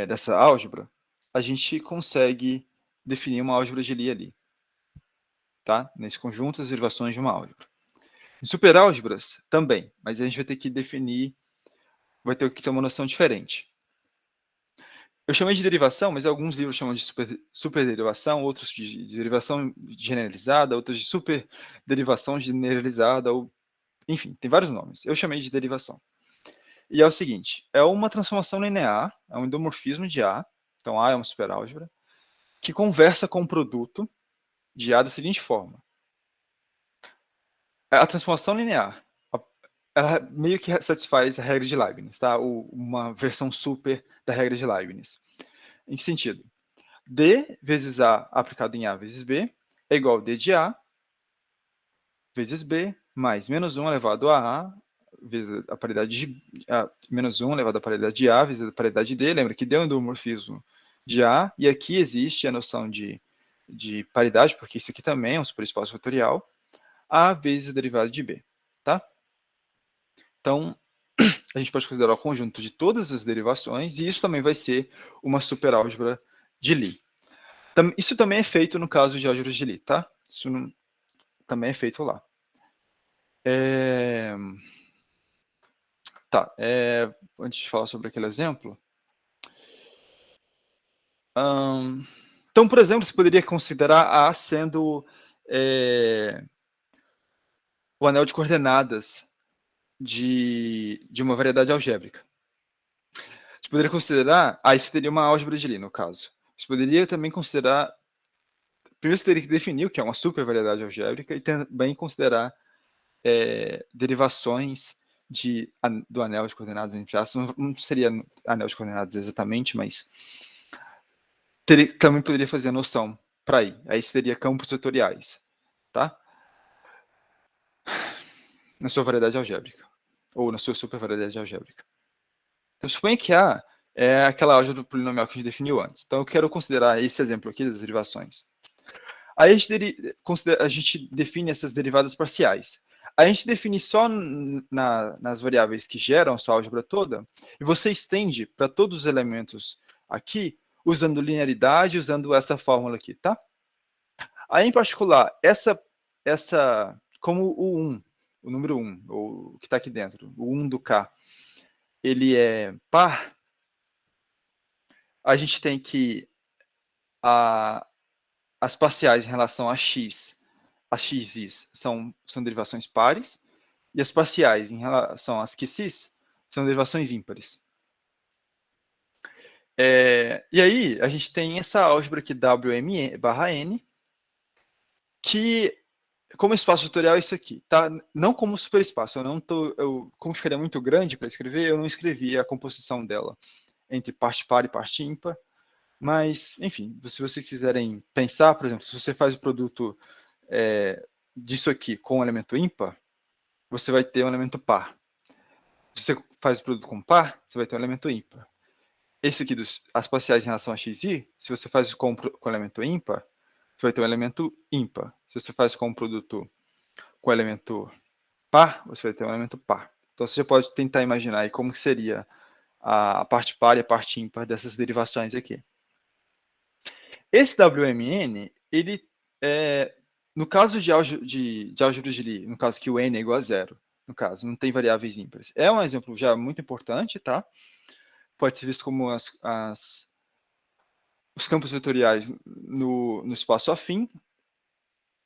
dessa álgebra, a gente consegue definir uma álgebra de Lie ali. Tá? Nesse conjunto, as derivações de uma álgebra. Em superálgebras, também, mas a gente vai ter que definir, vai ter que ter uma noção diferente. Eu chamei de derivação, mas alguns livros chamam de superderivação, outros de derivação generalizada, outros de superderivação generalizada, enfim, tem vários nomes. Eu chamei de derivação. E é o seguinte, é uma transformação linear, é um endomorfismo de A, então A é uma superálgebra, que conversa com o produto de A da seguinte forma. A transformação linear, ela meio que satisfaz a regra de Leibniz, tá? Uma versão super da regra de Leibniz. Em que sentido? D vezes A aplicado em A vezes B é igual a D de A vezes B mais menos 1 elevado a A vezes a paridade de menos 1 elevado à paridade de A vezes a paridade de D. Lembra que deu um endomorfismo de A, e aqui existe a noção de paridade, porque isso aqui também é um superespaço vetorial, A vezes a derivada de B. Tá? Então, a gente pode considerar o conjunto de todas as derivações, e isso também vai ser uma superálgebra de Lie. Isso também é feito no caso de álgebras de Lie, tá? Isso também é feito lá. Antes de falar sobre aquele exemplo, Então, por exemplo, você poderia considerar A sendo o anel de coordenadas de uma variedade algébrica. Você poderia considerar, aí você teria uma álgebra de Lie, no caso. Você poderia também considerar, primeiro você teria que definir o que é uma supervariedade algébrica e também considerar derivações do anel de coordenadas, entre aspas. Não seria anel de coordenadas exatamente, mas também poderia fazer a noção para aí você teria campos vetoriais, tá? Na sua variedade algébrica, ou na sua supervariedade algébrica. Então, suponha que A é aquela álgebra do polinomial que a gente definiu antes. Então, eu quero considerar esse exemplo aqui das derivações. Aí a gente define essas derivadas parciais. A gente define só nas variáveis que geram a sua álgebra toda, e você estende para todos os elementos aqui, usando linearidade, usando essa fórmula aqui, tá? Aí, em particular, como o 1, o número 1, o que está aqui dentro, o 1 do K, ele é par, a gente tem que as parciais em relação a x, as x's são derivações pares, e as parciais em relação às qcis são derivações ímpares. E aí, a gente tem essa álgebra aqui, Wm/n, que, como espaço vetorial, é isso aqui, tá? Não como superespaço. Como ficaria muito grande para escrever, eu não escrevi a composição dela entre parte par e parte ímpar. Mas, enfim, se vocês quiserem pensar, por exemplo, se você faz o produto disso aqui com um elemento ímpar, você vai ter um elemento par. Se você faz o produto com par, você vai ter um elemento ímpar. Esse aqui, as parciais em relação a xi, se você faz com elemento ímpar, você vai ter um elemento ímpar. Se você faz com um produto com elemento par, você vai ter um elemento par. Então, você já pode tentar imaginar aí como seria a parte par e a parte ímpar dessas derivações aqui. Esse WMN, ele no caso de álgebra de Lie, no caso que o n é igual a zero, no caso, não tem variáveis ímpares. É um exemplo já muito importante, tá? Pode ser visto como os campos vetoriais no espaço afim,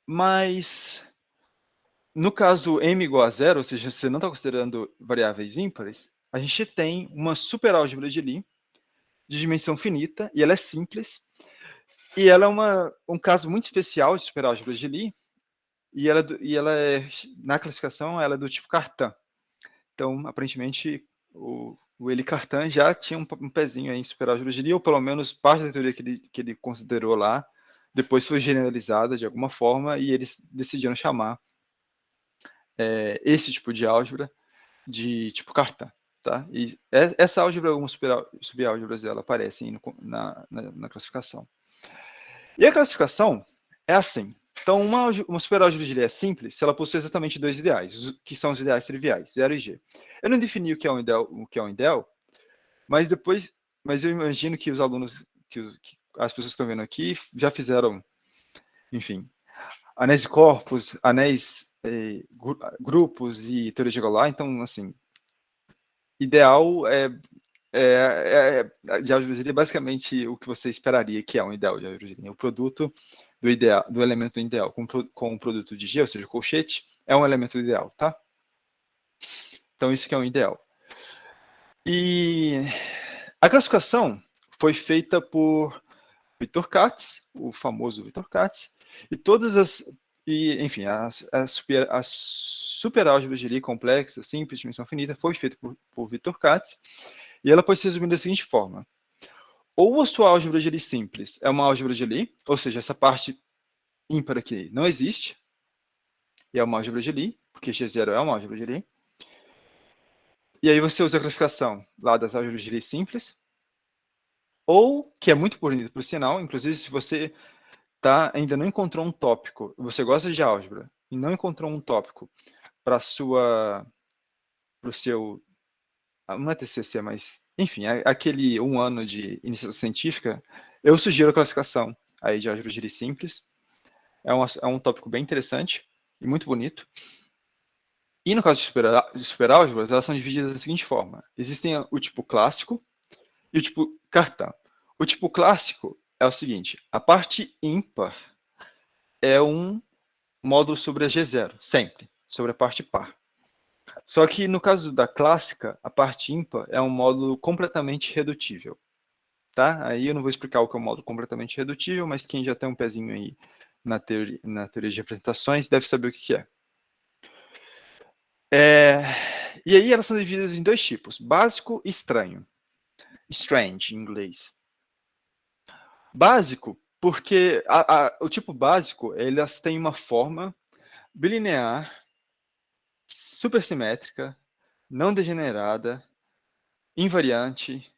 mas no caso m igual a zero, ou seja, você não está considerando variáveis ímpares, a gente tem uma superálgebra de Lie de dimensão finita, e ela é simples, e ela é um caso muito especial de superálgebra de Lie, e ela na classificação, ela é do tipo Cartan. Então, aparentemente, o Élie Cartan já tinha um pezinho aí em superálgebra de Lie, ou pelo menos parte da teoria que ele considerou lá, depois foi generalizada de alguma forma, e eles decidiram chamar esse tipo de álgebra de tipo Cartan. Tá? E essa álgebra, algumas subálgebras dela aparecem na classificação. E a classificação é assim. Então, uma superálgebra de Lie é simples se ela possui exatamente dois ideais, que são os ideais triviais, 0 e g. Eu não defini o que é um ideal, mas eu imagino que os alunos, que as pessoas que estão vendo aqui, já fizeram, enfim, anéis de corpos, anéis, grupos e teoria de Goulart. Então, assim, ideal de álgebra de Lie é basicamente o que você esperaria que é um ideal de álgebra de Lie. O produto do elemento ideal com o produto de G, ou seja, o colchete, é um elemento ideal, tá? Então, isso que é um ideal. E a classificação foi feita por Victor Katz, o famoso Victor Katz, e enfim, a superálgebra de Lie complexa, simples, dimensão finita, foi feita por Victor Katz, e ela pode ser resumida da seguinte forma. Ou a sua álgebra de Lie simples é uma álgebra de Lie, ou seja, essa parte ímpar aqui não existe, e é uma álgebra de Lie, porque G0 é uma álgebra de Lie. E aí você usa a classificação lá das álgebras de Lie simples, ou, que é muito bonito por sinal, inclusive se você ainda não encontrou um tópico, você gosta de álgebra, e não encontrou um tópico para o seu, não é TCC, mas, enfim, aquele 1 ano de iniciação científica, eu sugiro a classificação aí de álgebra de Lie simples. É um tópico bem interessante e muito bonito. E no caso de superálgebras, elas são divididas da seguinte forma. Existem o tipo clássico e o tipo Cartan. O tipo clássico é o seguinte, a parte ímpar é um módulo sobre a G0, sempre, sobre a parte par. Só que no caso da clássica, a parte ímpar é um módulo completamente redutível. Tá? Aí eu não vou explicar o que é um módulo completamente redutível, mas quem já tem um pezinho aí na teoria de representações deve saber o que é. E aí elas são divididas em dois tipos, básico e estranho. Strange, em inglês. Básico, porque o tipo básico, elas têm uma forma bilinear, supersimétrica, não degenerada, invariante,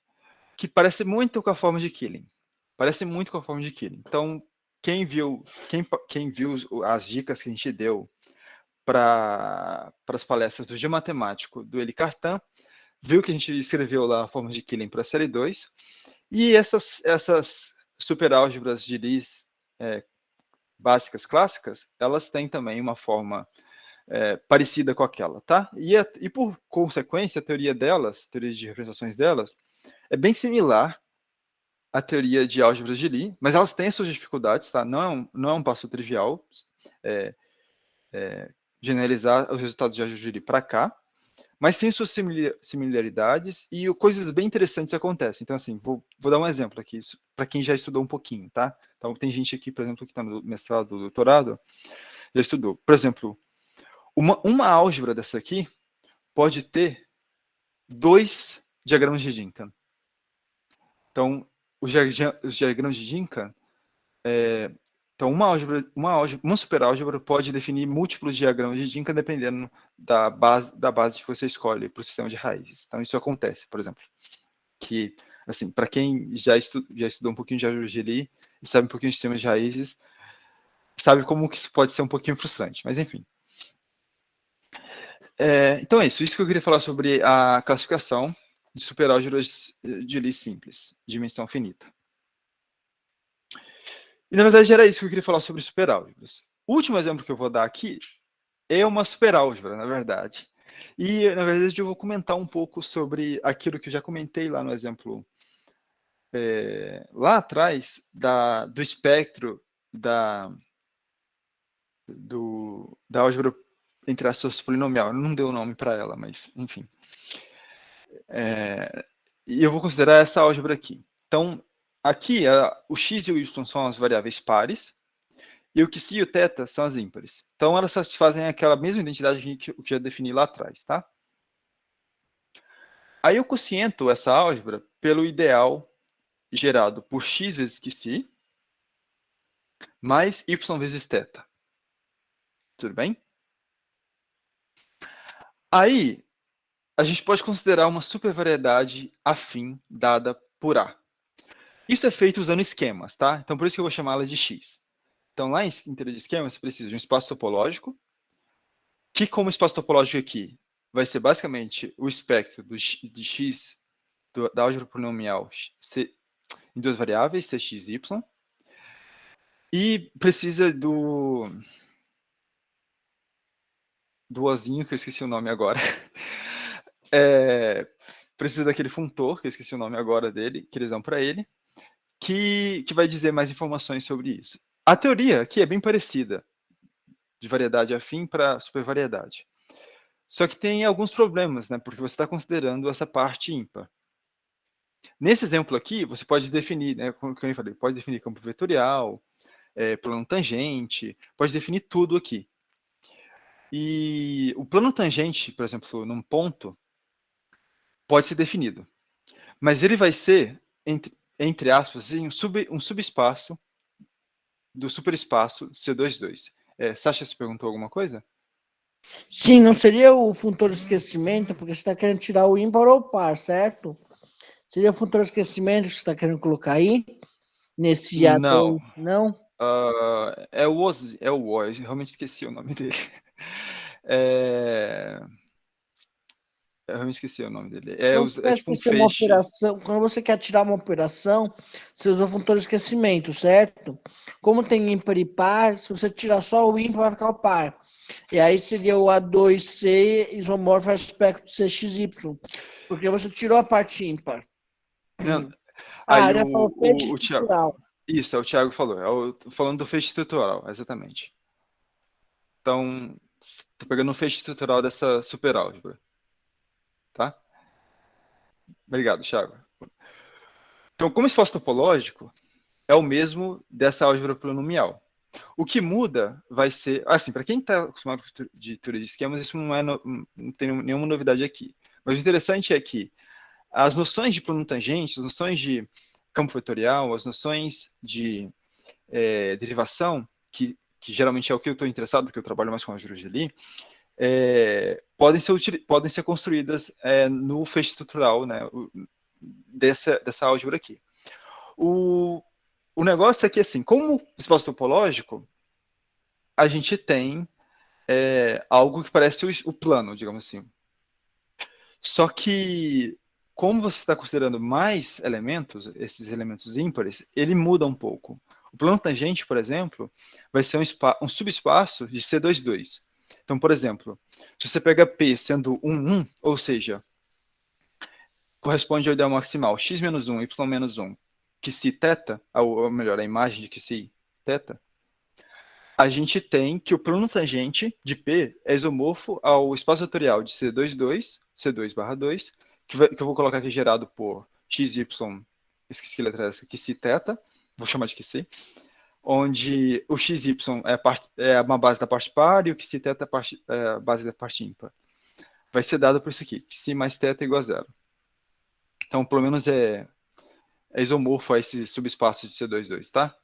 que parece muito com a forma de Killing. Parece muito com a forma de Killing. Então, quem viu as dicas que a gente deu para as palestras do Geomatemático do Eli Cartan, viu que a gente escreveu lá a forma de Killing para a série 2, e essas superálgebras de Lie básicas clássicas, elas têm também uma forma parecida com aquela, tá? E por consequência, a teoria de representações delas, é bem similar à teoria de álgebras de Lie, mas elas têm suas dificuldades, tá? Não é um passo trivial generalizar os resultados de álgebras de Lie para cá, mas tem suas similaridades e coisas bem interessantes acontecem. Então, assim, vou dar um exemplo aqui, para quem já estudou um pouquinho, tá? Então, tem gente aqui, por exemplo, que está no mestrado, doutorado, já estudou. Por exemplo, uma álgebra dessa aqui pode ter 2 diagramas de Dinkan. Então, os diagramas de Dinkan, então uma superálgebra pode definir múltiplos diagramas de Dinkan dependendo da base que você escolhe para o sistema de raízes. Então, isso acontece, por exemplo. Que, assim, para quem já estudou um pouquinho de álgebra de Lie e sabe um pouquinho de sistemas de raízes, sabe como que isso pode ser um pouquinho frustrante, mas enfim. Então é isso que eu queria falar sobre a classificação de superálgebras de Lie simples, dimensão finita. E na verdade era isso que eu queria falar sobre superálgebras. O último exemplo que eu vou dar aqui é uma superálgebra, na verdade. E na verdade eu vou comentar um pouco sobre aquilo que eu já comentei lá no exemplo lá atrás do espectro da álgebra entre aspas polinomial. Não deu nome para ela, mas enfim. E eu vou considerar essa álgebra aqui. Então, aqui, o x e o y são as variáveis pares, e o xi e o θ são as ímpares. Então, elas satisfazem aquela mesma identidade que eu já defini lá atrás, tá? Aí eu quociento essa álgebra pelo ideal gerado por x vezes xi, mais y vezes θ. Tudo bem? Aí, a gente pode considerar uma supervariedade afim dada por A. Isso é feito usando esquemas, tá? Então, por isso que eu vou chamá-la de X. Então, lá em teoria de esquemas, você precisa de um espaço topológico, que como espaço topológico aqui, vai ser basicamente o espectro de X da álgebra polinomial em duas variáveis, Cx e Y, e precisa do ozinho, que eu esqueci o nome agora. Precisa daquele funtor, que eu esqueci o nome agora dele, que eles dão para ele, que vai dizer mais informações sobre isso. A teoria aqui é bem parecida, de variedade afim para supervariedade. Só que tem alguns problemas, né? Porque você está considerando essa parte ímpar. Nesse exemplo aqui, você pode definir, né, como eu falei, pode definir campo vetorial, plano tangente, pode definir tudo aqui. E o plano tangente, por exemplo, num ponto, pode ser definido. Mas ele vai ser, entre aspas, um subespaço do superespaço C22. Sasha, você perguntou alguma coisa? Sim, não seria o funtor de esquecimento, porque você está querendo tirar o ímpar ou o par, certo? Seria o funtor de esquecimento que você está querendo colocar aí? Nesse Não. A2, não? É o eu realmente esqueci o nome dele. Eu realmente esqueci o nome dele. Quando você quer tipo um esquecer uma feixe. operação, quando você quer tirar uma operação, você usa o funtor de esquecimento, certo? Como tem ímpar e par, se você tirar só o ímpar, vai ficar o par. E aí seria o A2C isomorfo aspecto CXY, porque você tirou a parte ímpar. Não, Aí já falou feixe o Thiago. estrutural. Isso, é o Thiago falou. Falando do feixe estrutural, exatamente. Então, tô pegando o feixe estrutural dessa superálgebra. Tá? Obrigado, Thiago. Então, como espaço topológico, é o mesmo dessa álgebra polinomial. O que muda vai ser... Assim, para quem está acostumado com de teoria de esquemas, isso não tem nenhuma novidade aqui. Mas o interessante é que as noções de plano tangente, as noções de campo vetorial, as noções de derivação, que geralmente é o que eu estou interessado, porque eu trabalho mais com álgebra de Lie, podem ser construídas no feixe estrutural, né, dessa álgebra aqui. O negócio é que, assim, como espaço topológico, a gente tem algo que parece o plano, digamos assim. Só que, como você está considerando mais elementos, esses elementos ímpares, ele muda um pouco. O plano tangente, por exemplo, vai ser um subespaço de C22. Então, por exemplo, se você pega P sendo 1, 1, ou seja, corresponde ao ideal maximal x menos 1, y menos 1, que se θ, ou melhor, a imagem de que se θ, a gente tem que o plano tangente de P é isomorfo ao espaço vetorial de C22, C2/2, que eu vou colocar aqui gerado por xy, esqueci que letra é essa, que se θ, vou chamar de que se, onde o xy é uma base da parte par e o que se θ é a base da parte ímpar. Vai ser dado por isso aqui, que se mais θ igual a zero. Então, pelo menos é isomorfo a esse subespaço de C22, tá?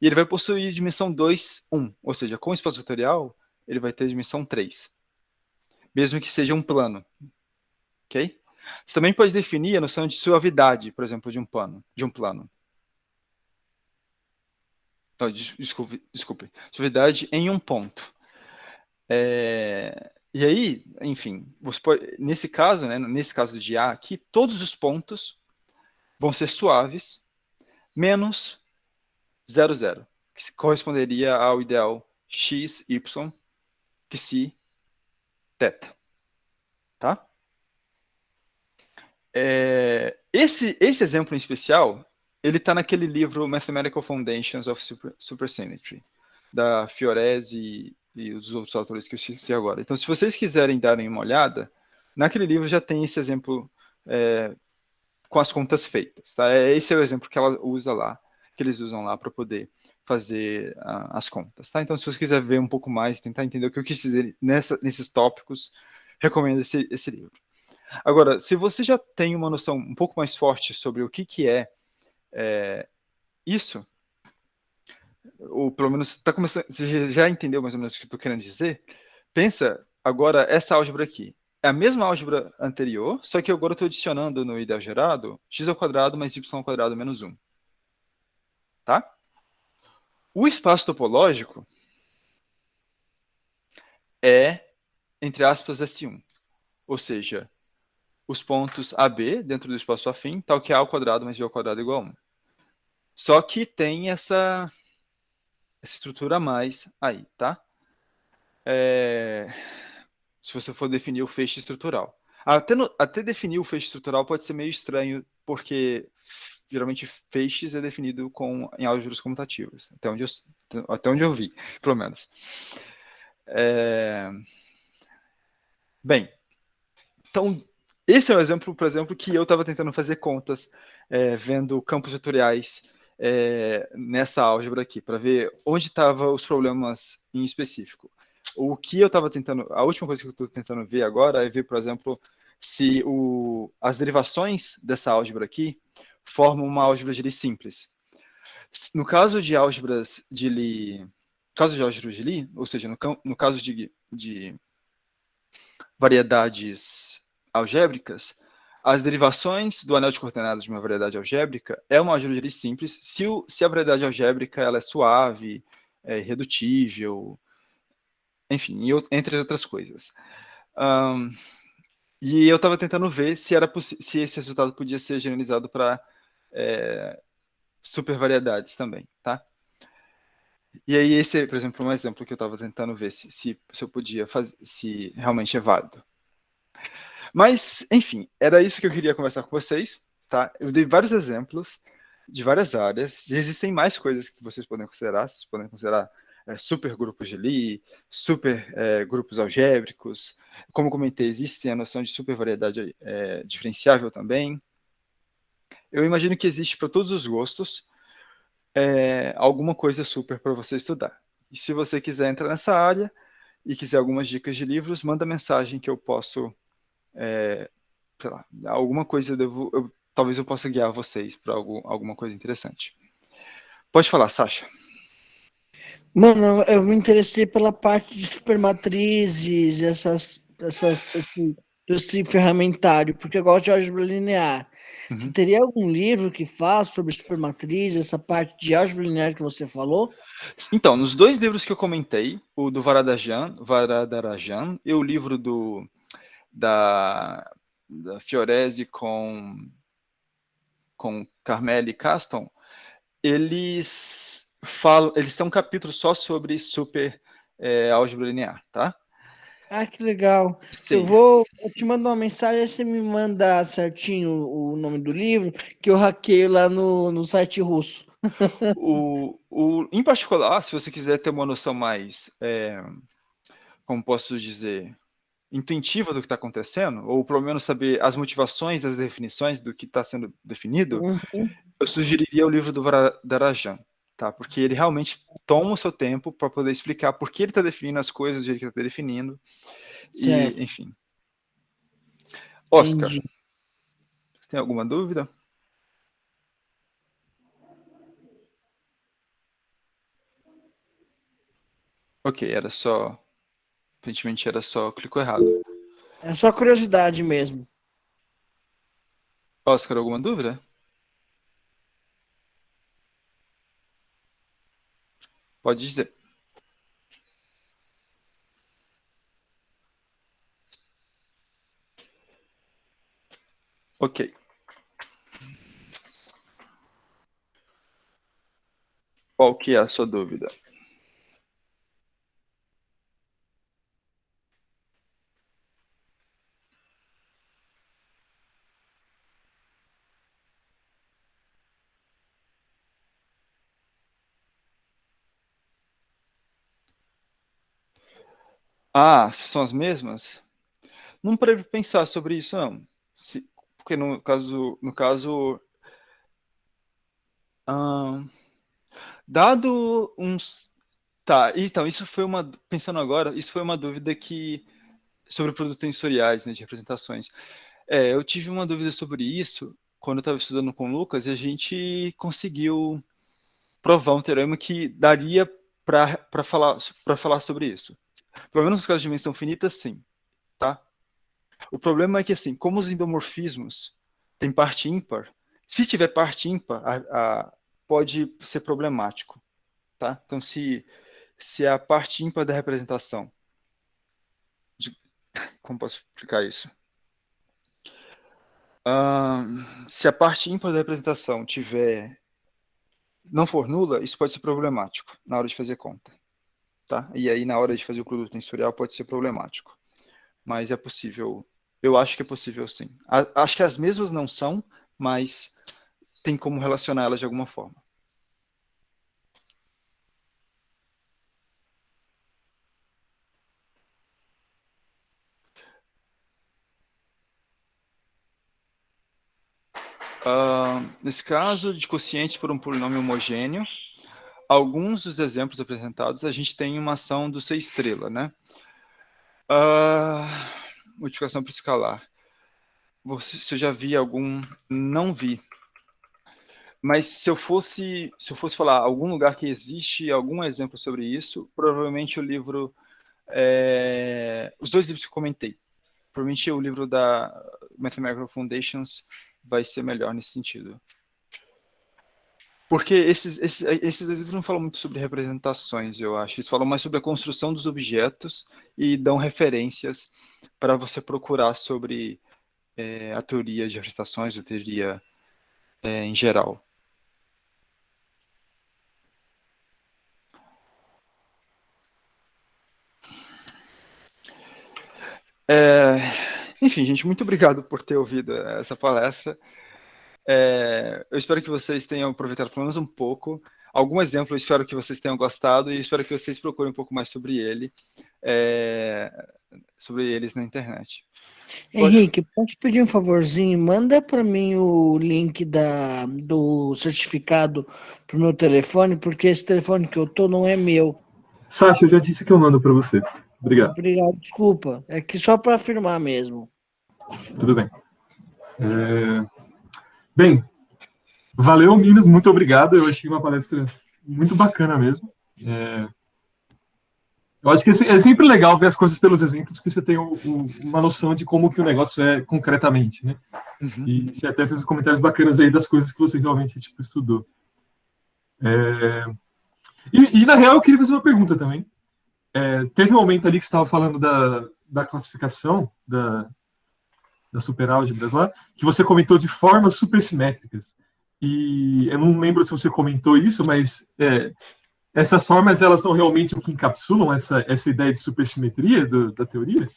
E ele vai possuir dimensão 2, 1. Ou seja, com o espaço vetorial, ele vai ter dimensão 3. Mesmo que seja um plano. Ok? Você também pode definir a noção de suavidade, por exemplo, de um plano. Não, desculpe. Suavidade em um ponto. E aí, enfim, nesse caso, né, nesse caso de A aqui, todos os pontos vão ser suaves, menos 0, 0, que corresponderia ao ideal x, y, que se θ. Tá? Esse exemplo em especial, ele está naquele livro Mathematical Foundations of Supersymmetry, da Fiorese e os outros autores que eu esqueci agora. Então, se vocês quiserem darem uma olhada, naquele livro já tem esse exemplo com as contas feitas. Tá? Esse é o exemplo que ela usa lá, que eles usam lá para poder fazer as contas. Tá? Então, se você quiser ver um pouco mais, tentar entender o que eu quis dizer nesses tópicos, recomendo esse livro. Agora, se você já tem uma noção um pouco mais forte sobre o que é isso, ou pelo menos você já entendeu mais ou menos o que eu estou querendo dizer, pensa agora essa álgebra aqui. É a mesma álgebra anterior, só que agora eu estou adicionando no ideal gerado x² mais y² menos 1. Tá? O espaço topológico é, entre aspas, S1. Ou seja, os pontos AB dentro do espaço afim, tal que A² mais B² igual a 1. Só que tem essa estrutura a mais aí, tá? Se você for definir o feixe estrutural. Até definir o feixe estrutural pode ser meio estranho, porque geralmente feixes é definido em álgebras comutativas, até onde eu vi, pelo menos. Bem, então, esse é um exemplo, por exemplo, que eu estava tentando fazer contas, vendo campos vetoriais nessa álgebra aqui, para ver onde estavam os problemas em específico. O que eu estava tentando, a última coisa que eu estou tentando ver agora é ver, por exemplo, se as derivações dessa álgebra aqui formam uma álgebra de Lie simples. No caso de álgebras de Lie, ou seja, no caso de variedades algébricas, as derivações do anel de coordenadas de uma variedade algébrica é uma álgebra de Lie simples se a variedade algébrica ela é suave, irredutível, enfim, entre outras coisas. E eu estava tentando ver se esse resultado podia ser generalizado para supervariedades também, tá? E aí esse, por exemplo, um exemplo que eu estava tentando ver se eu podia fazer, se realmente é válido. Mas, enfim, era isso que eu queria conversar com vocês. tá? Eu dei vários exemplos de várias áreas, e existem mais coisas que vocês podem considerar. Vocês podem considerar supergrupos de Lie, grupos algébricos. Como comentei, existe a noção de supervariedade diferenciável também. Eu imagino que existe para todos os gostos alguma coisa super para você estudar. E se você quiser entrar nessa área e quiser algumas dicas de livros, manda mensagem que eu posso, sei lá, alguma coisa talvez eu possa guiar vocês para alguma coisa interessante. Pode falar, Sasha. Mano, eu me interessei pela parte de supermatrizes, esse ferramentário, porque eu gosto de álgebra linear. Você Uhum. teria algum livro que fala sobre supermatrizes, essa parte de álgebra linear que você falou? Então, nos 2 livros que eu comentei, o do Varadarajan e o livro da Fiorese com Carmele Caston, eles têm um capítulo só sobre álgebra linear, tá? Ah, que legal. Sim. Eu te mando uma mensagem, aí você me manda certinho o nome do livro, que eu hackeio lá no site russo. Em particular, se você quiser ter uma noção mais, como posso dizer, intuitiva do que está acontecendo, ou pelo menos saber as motivações das definições do que está sendo definido, eu sugeriria o livro do Varadarajan, tá? Porque ele realmente toma o seu tempo para poder explicar por que ele está definindo as coisas do jeito que ele está definindo, e, Certo, enfim. Oscar, entendi. você tem alguma dúvida? Ok, aparentemente era só, clicou errado. É só curiosidade mesmo. Oscar, alguma dúvida? Pode dizer. Ok. Qual que é a sua dúvida? Ah, são as mesmas? Não parei para pensar sobre isso, não. Porque no caso, ah, dado uns. Tá, então, pensando agora, isso foi uma dúvida sobre produtos tensoriais, né, de representações. Eu tive uma dúvida sobre isso quando eu estava estudando com o Lucas e a gente conseguiu provar um teorema que daria para falar sobre isso. Pelo menos nos casos de dimensão finita, sim, tá? O problema é que, assim, como os endomorfismos têm parte ímpar, se tiver parte ímpar, pode ser problemático, tá? Então, se é a parte ímpar da representação, de- como posso explicar isso? Se a parte ímpar da representação não for nula, isso pode ser problemático na hora de fazer conta, tá? E aí, na hora de fazer o produto tensorial, pode ser problemático. Mas é possível. Eu acho que é possível, sim. Acho que as mesmas não são, mas tem como relacioná-las de alguma forma. Nesse caso, de quociente por um polinômio homogêneo, alguns dos exemplos apresentados, a gente tem uma ação do C estrela, né? Multiplicação por escalar. Se eu já vi algum, não vi. Mas se eu fosse falar algum lugar que existe algum exemplo sobre isso, provavelmente o livro, os 2 livros que eu comentei. Provavelmente o livro da Mathematical Foundations vai ser melhor nesse sentido. Porque esses 2 livros não falam muito sobre representações, eu acho. Eles falam mais sobre a construção dos objetos e dão referências para você procurar sobre a teoria de representações, a teoria em geral. Enfim, gente, muito obrigado por ter ouvido essa palestra. Eu espero que vocês tenham aproveitado pelo menos um pouco. Algum exemplo, eu espero que vocês tenham gostado e espero que vocês procurem um pouco mais sobre eles na internet. Henrique, pode te pedir um favorzinho? Manda para mim o link do certificado pro meu telefone, porque esse telefone que eu tô não é meu. Sasha, eu já disse que eu mando para você. Obrigado. Obrigado, desculpa. É que só para afirmar mesmo. Tudo bem. Bem, valeu, Minas, muito obrigado. Eu achei uma palestra muito bacana mesmo. Eu acho que é sempre legal ver as coisas pelos exemplos, porque você tem uma noção de como que o negócio é concretamente, né? Uhum. E você até fez comentários bacanas aí das coisas que você realmente estudou. E, na real, eu queria fazer uma pergunta também. Teve um momento ali que você estava falando da classificação da superálgebras lá, que você comentou de formas supersimétricas. E eu não lembro se você comentou isso, mas essas formas, elas são realmente o que encapsulam essa ideia de supersimetria da teoria?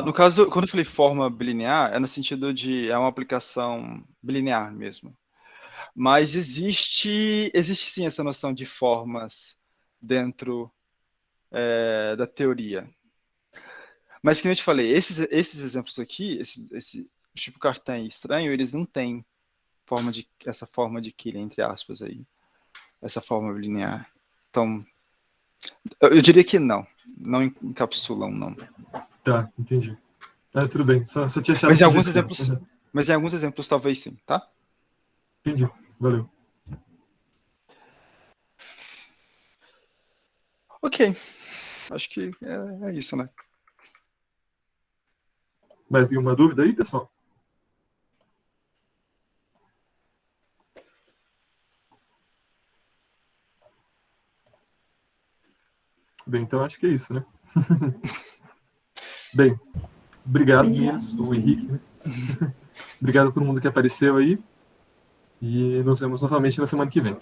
No caso, quando eu falei forma bilinear, é no sentido de uma aplicação bilinear mesmo. Mas existe sim essa noção de formas dentro da teoria. Mas, como eu te falei, esses exemplos aqui, esse tipo Cartan estranho, eles não têm essa forma de Killian, entre aspas, aí. Essa forma linear. Então, eu diria que não encapsulam, não. Tá, entendi. Tudo bem, só tinha achado... Mas em alguns exemplos talvez sim, tá? Entendi, valeu. Ok, acho que é isso, né? Mais nenhuma dúvida aí, pessoal? Bem, então acho que é isso, né? Bem, obrigado, Minas, o Henrique, né? Obrigado a todo mundo que apareceu aí. E nos vemos novamente na semana que vem.